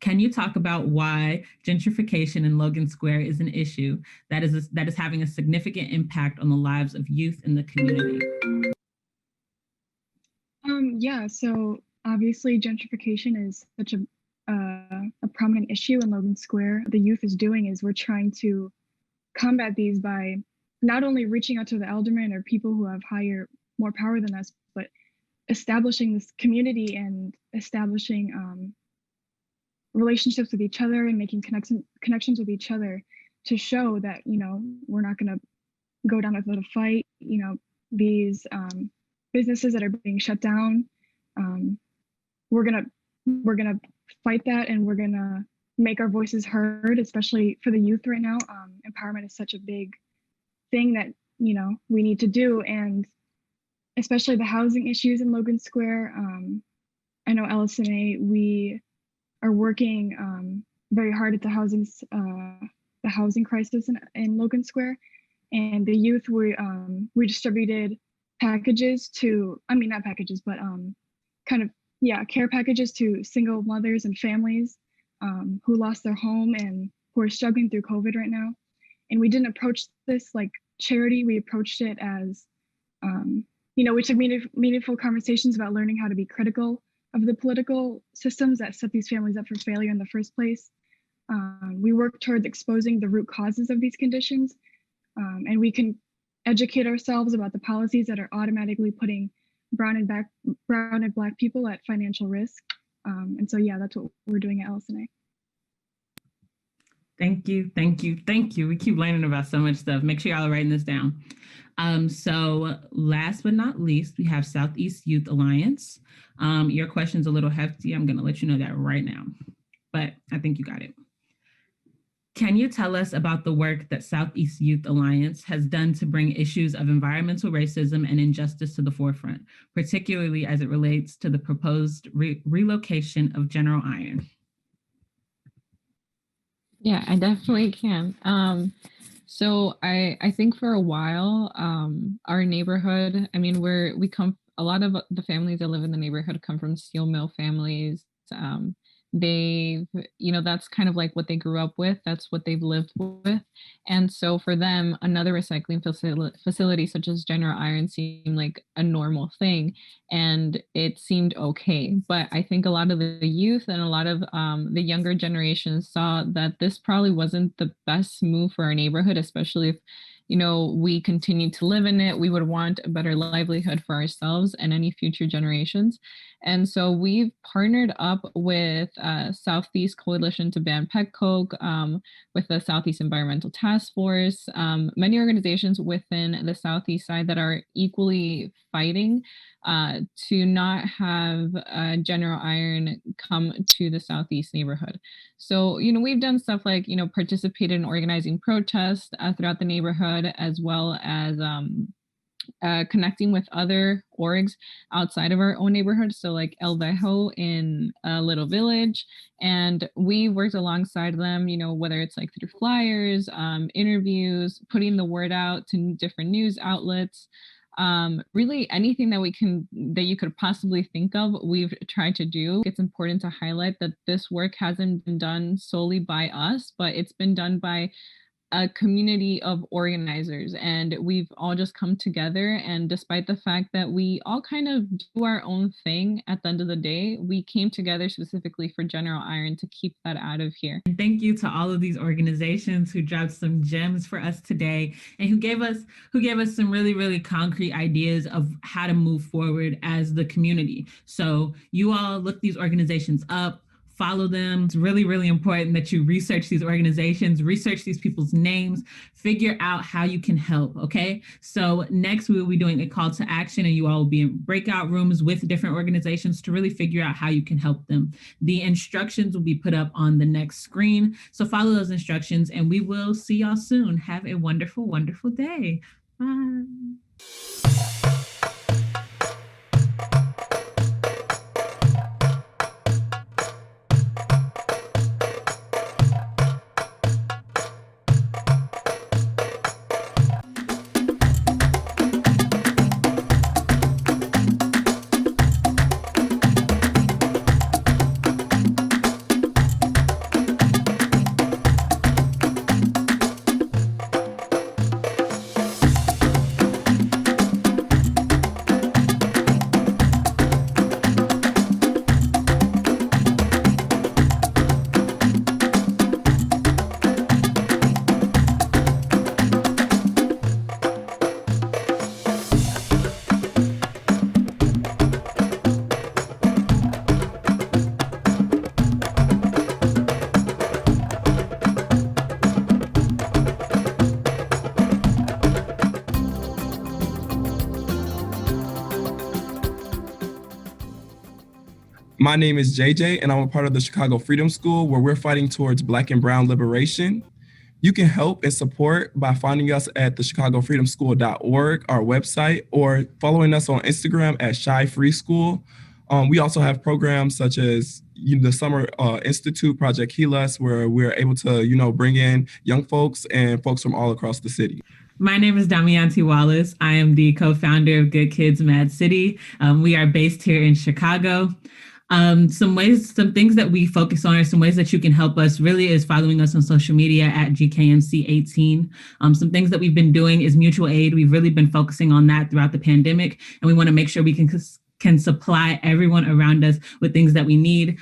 Can you talk about why gentrification in Logan Square is an issue that is having a significant impact on the lives of youth in the community? Yeah, so obviously gentrification is such a prominent issue in Logan Square. The youth is doing is we're trying to combat these by not only reaching out to the aldermen or people who have more power than us, but establishing this community and establishing relationships with each other and making connections with each other to show that, you know, we're not going to go down without a fight. You know, these businesses that are being shut down, we're gonna fight that, and we're gonna make our voices heard, especially for the youth right now. Empowerment is such a big thing that, you know, we need to do, and especially the housing issues in Logan Square. I know LSNA, we are working very hard at the housing crisis in Logan Square, and the youth, we distributed packages to, I mean, not packages, but care packages to single mothers and families who lost their home and who are struggling through COVID right now. And we didn't approach this like charity. We approached it as, you know, we took meaningful conversations about learning how to be critical of the political systems that set these families up for failure in the first place. We worked towards exposing the root causes of these conditions, and we can educate ourselves about the policies that are automatically putting brown and black people at financial risk. And so, yeah, that's what we're doing at LSNA. Thank you, thank you, thank you. We keep learning about so much stuff. Make sure y'all are writing this down. So last but not least, we have Southeast Youth Alliance. Your question's a little hefty. I'm gonna let you know that right now, but I think you got it. Can you tell us about the work that Southeast Youth Alliance has done to bring issues of environmental racism and injustice to the forefront, particularly as it relates to the proposed relocation of General Iron? Yeah, I definitely can. So I think for a while, our neighborhood, I mean, a lot of the families that live in the neighborhood come from steel mill families. That's kind of like what they grew up with. That's what they've lived with. And so for them, another recycling facility such as General Iron seemed like a normal thing, and it seemed okay. But I think a lot of the youth and a lot of the younger generations saw that this probably wasn't the best move for our neighborhood, especially if, you know, we continue to live in it. We would want a better livelihood for ourselves and any future generations. And so we've partnered up with Southeast Coalition to Ban Pet Coke, with the Southeast Environmental Task Force, many organizations within the Southeast side that are equally fighting to not have General Iron come to the Southeast neighborhood. So, you know, we've done stuff like, you know, participated in organizing protests throughout the neighborhood, as well as connecting with other orgs outside of our own neighborhood. So like El Vejo in Little Village, and we worked alongside them, you know, whether it's like through flyers, interviews, putting the word out to different news outlets. Really anything that you could possibly think of, we've tried to do. It's important to highlight that this work hasn't been done solely by us, but it's been done by a community of organizers, and we've all just come together. And despite the fact that we all kind of do our own thing, at the end of the day, we came together specifically for General Iron to keep that out of here. And thank you to all of these organizations who dropped some gems for us today, and who gave us some really, really concrete ideas of how to move forward as the community. So you all look these organizations up, follow them. It's really, really important that you research these organizations, research these people's names, figure out how you can help, okay? So next we will be doing a call to action, and you all will be in breakout rooms with different organizations to really figure out how you can help them. The instructions will be put up on the next screen. So follow those instructions, and we will see y'all soon. Have a wonderful, wonderful day. Bye. My name is JJ, and I'm a part of the Chicago Freedom School, where we're fighting towards Black and Brown liberation. You can help and support by finding us at the chicagofreedomschool.org, our website, or following us on Instagram at Shy Free School. We also have programs such as the Summer Institute, Project Heal Us, where we're able to, bring in young folks and folks from all across the city. My name is Damianti Wallace. I am the co-founder of Good Kids Mad City. We are based here in Chicago. Some things that we focus on, or some ways that you can help us really is following us on social media at GKMC18. Some things that we've been doing is mutual aid. We've really been focusing on that throughout the pandemic, and we want to make sure we can supply everyone around us with things that we need.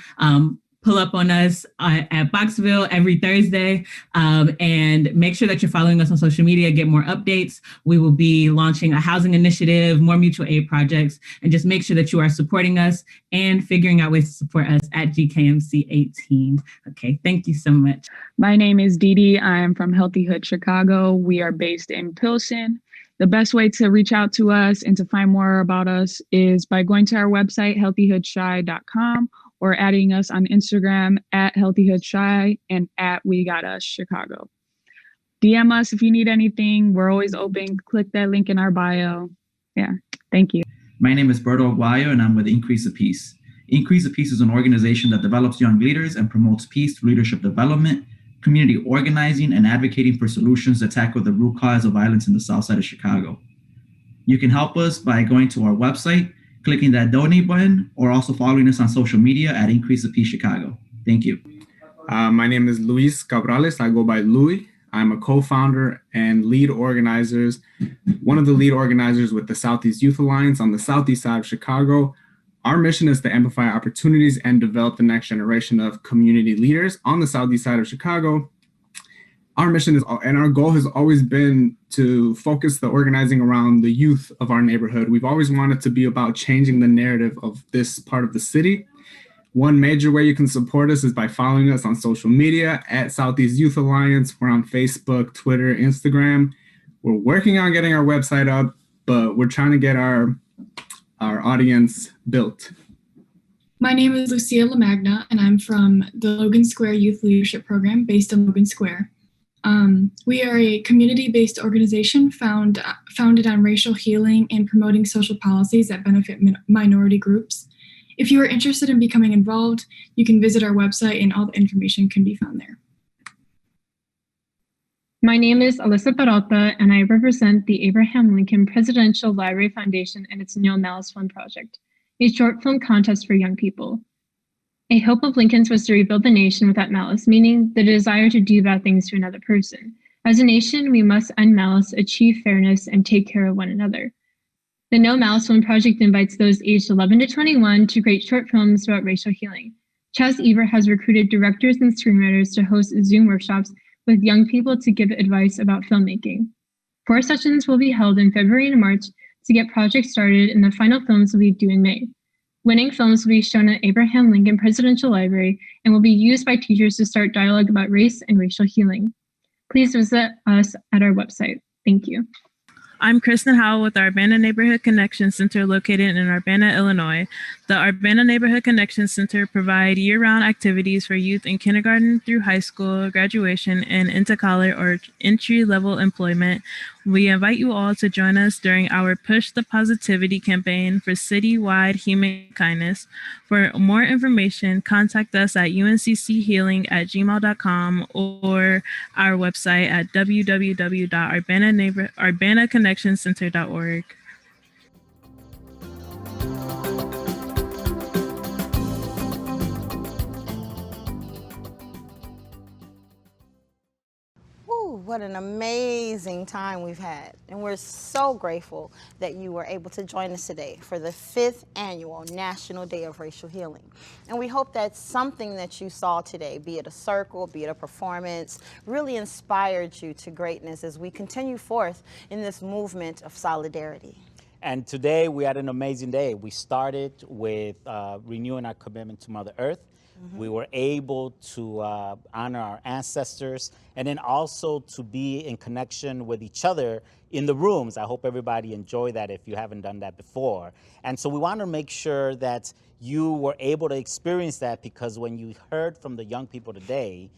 Pull up on us at Boxville every Thursday, and make sure that you're following us on social media, get more updates. We will be launching a housing initiative, more mutual aid projects, and just make sure that you are supporting us and figuring out ways to support us at GKMC18. Okay, thank you so much. My name is Dee Dee. I am from Healthy Hood Chicago. We are based in Pilsen. The best way to reach out to us and to find more about us is by going to our website, healthyhoodshy.com, or adding us on Instagram at healthyhoodshy and at We Got Us Chicago. DM us if you need anything. We're always open. Click that link in our bio. Yeah, thank you. My name is Berto Aguayo, and I'm with Increase of Peace. Increase of Peace is an organization that develops young leaders and promotes peace through leadership development, community organizing, and advocating for solutions that tackle the root cause of violence in the South Side of Chicago. You can help us by going to our website, clicking that donate button, or also following us on social media at Increase of Peace Chicago. Thank you. My name is Luis Cabrales. I go by Louis. I'm a co-founder and one of the lead organizers with the Southeast Youth Alliance on the Southeast side of Chicago. Our mission is to amplify opportunities and develop the next generation of community leaders on the Southeast side of Chicago. Our mission is, and our goal has always been to focus the organizing around the youth of our neighborhood. We've always wanted to be about changing the narrative of this part of the city. One major way you can support us is by following us on social media at Southeast Youth Alliance. We're on Facebook, Twitter, Instagram. We're working on getting our website up, but we're trying to get our audience built. My name is Lucia LaMagna, and I'm from the Logan Square Youth Leadership Program based in Logan Square. We are a community-based organization founded on racial healing and promoting social policies that benefit minority groups. If you are interested in becoming involved, you can visit our website and all the information can be found there. My name is Alyssa Peralta, and I represent the Abraham Lincoln Presidential Library Foundation and its No Malice Fund project, a short film contest for young people. A hope of Lincoln's was to rebuild the nation without malice, meaning the desire to do bad things to another person. As a nation, we must end malice, achieve fairness, and take care of one another. The No Malice Film Project invites those aged 11 to 21 to create short films about racial healing. Chaz Evert has recruited directors and screenwriters to host Zoom workshops with young people to give advice about filmmaking. 4 sessions will be held in February and March to get projects started, and the final films will be due in May. Winning films will be shown at Abraham Lincoln Presidential Library and will be used by teachers to start dialogue about race and racial healing. Please visit us at our website. Thank you. I'm Kristen Howell with the Urbana Neighborhood Connection Center located in Urbana, Illinois. The Urbana Neighborhood Connection Center provide year-round activities for youth in kindergarten through high school, graduation, and into college or entry-level employment. We invite you all to join us during our Push the Positivity campaign for citywide human kindness. For more information, contact us at uncchealing@gmail.com or our website at www.urbanaconnectioncenter.org. What an amazing time we've had. And we're so grateful that you were able to join us today for the 5th annual National Day of Racial Healing. And we hope that something that you saw today, be it a circle, be it a performance, really inspired you to greatness as we continue forth in this movement of solidarity. And today we had an amazing day. We started with renewing our commitment to Mother Earth. We were able to honor our ancestors and then also to be in connection with each other in the rooms. I hope everybody enjoyed that if you haven't done that before. And so we want to make sure that you were able to experience that, because when you heard from the young people today,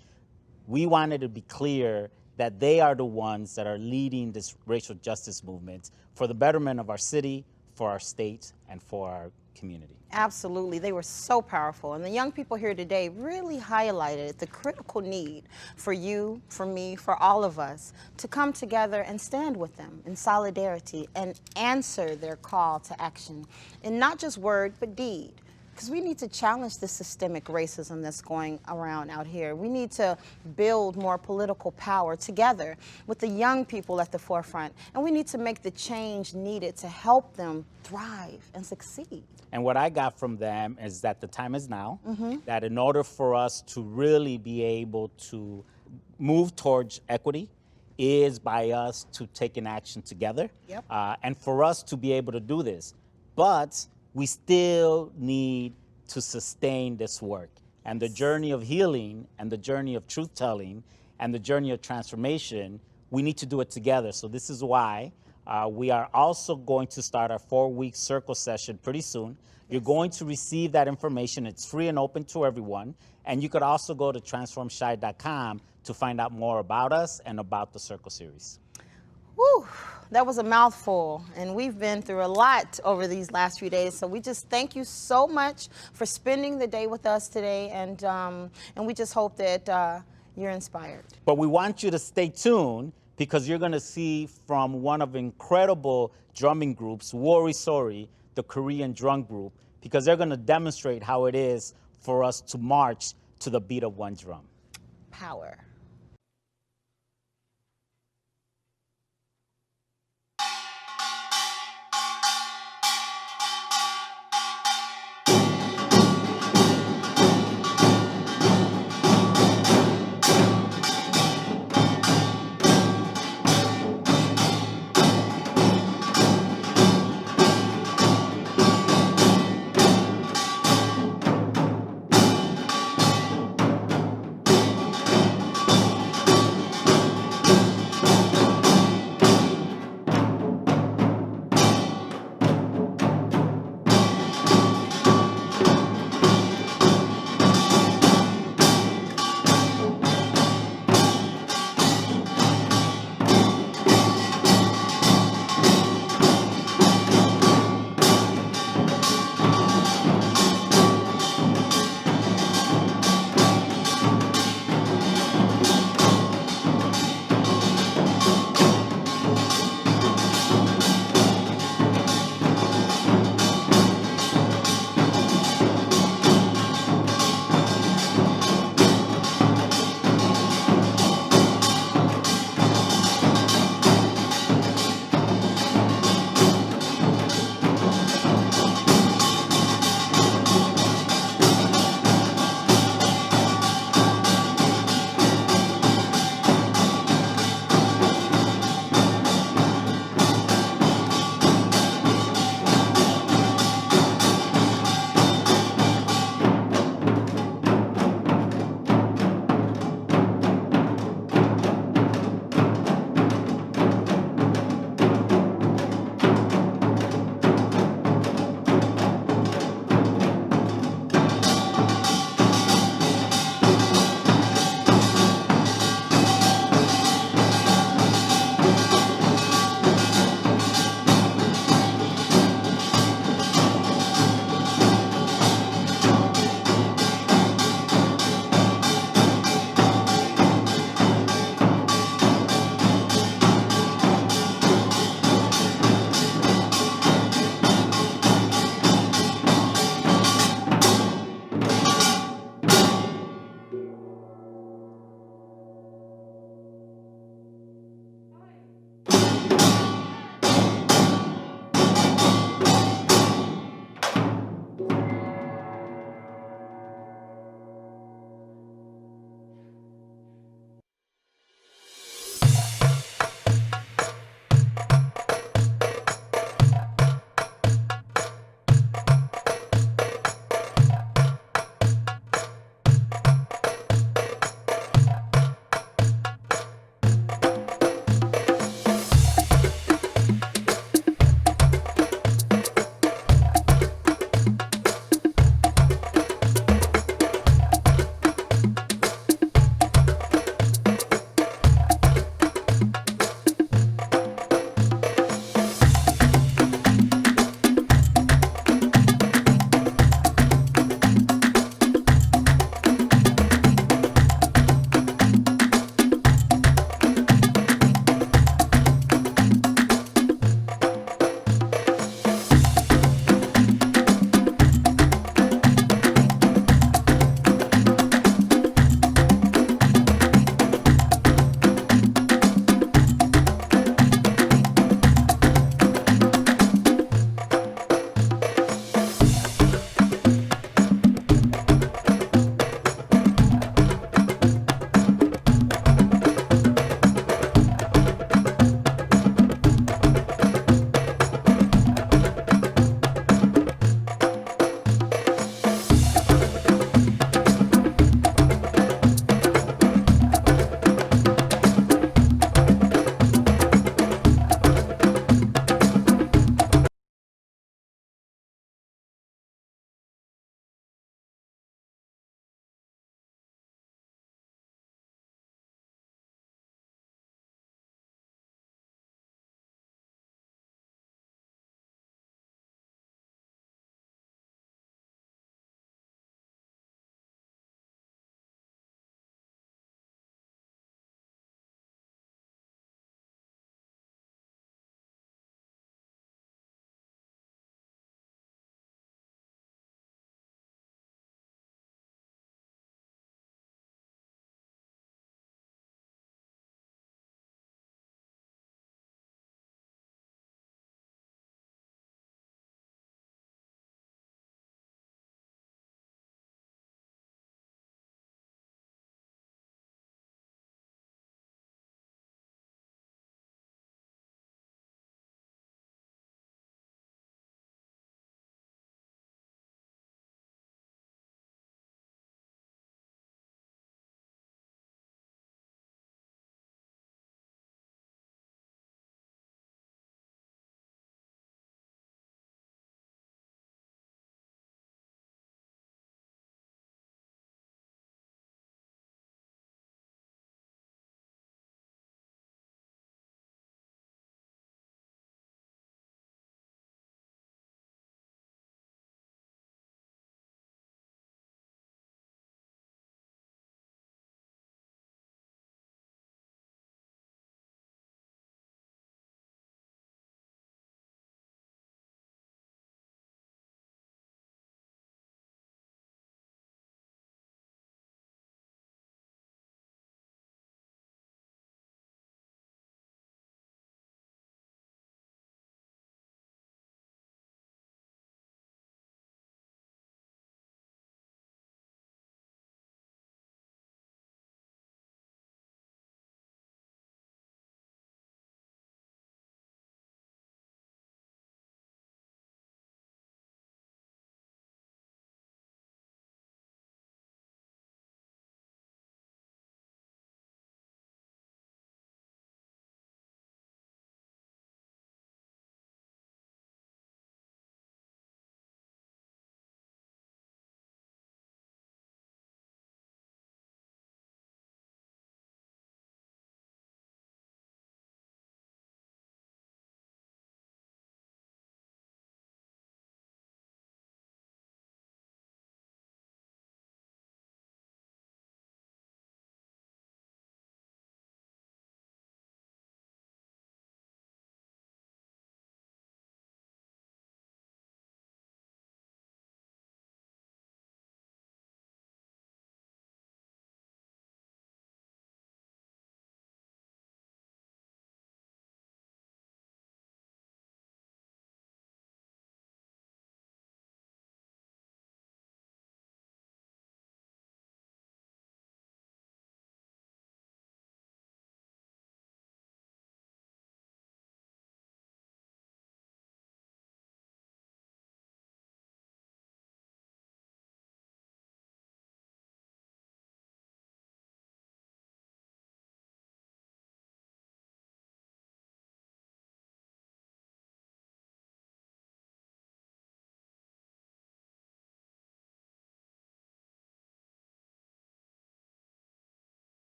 we wanted to be clear that they are the ones that are leading this racial justice movement for the betterment of our city, for our state, and for our community. Absolutely, they were so powerful. And the young people here today really highlighted the critical need for you, for me, for all of us to come together and stand with them in solidarity and answer their call to action in not just word, but deed. Because we need to challenge the systemic racism that's going around out here. We need to build more political power together with the young people at the forefront. And we need to make the change needed to help them thrive and succeed. And what I got from them is that the time is now, that in order for us to really be able to move towards equity is by us to take an action together. Yep. And for us to be able to do this. But we still need to sustain this work. And the journey of healing and the journey of truth-telling and the journey of transformation, we need to do it together. So this is why we are also going to start our 4-week circle session pretty soon. You're going to receive that information. It's free and open to everyone. And you could also go to transformshy.com to find out more about us and about the circle series. Whew, that was a mouthful, and we've been through a lot over these last few days. So we just thank you so much for spending the day with us today, and we just hope that you're inspired. But we want you to stay tuned, because you're going to see from one of incredible drumming groups, Wori Sori, the Korean drum group, because they're going to demonstrate how it is for us to march to the beat of one drum. Power.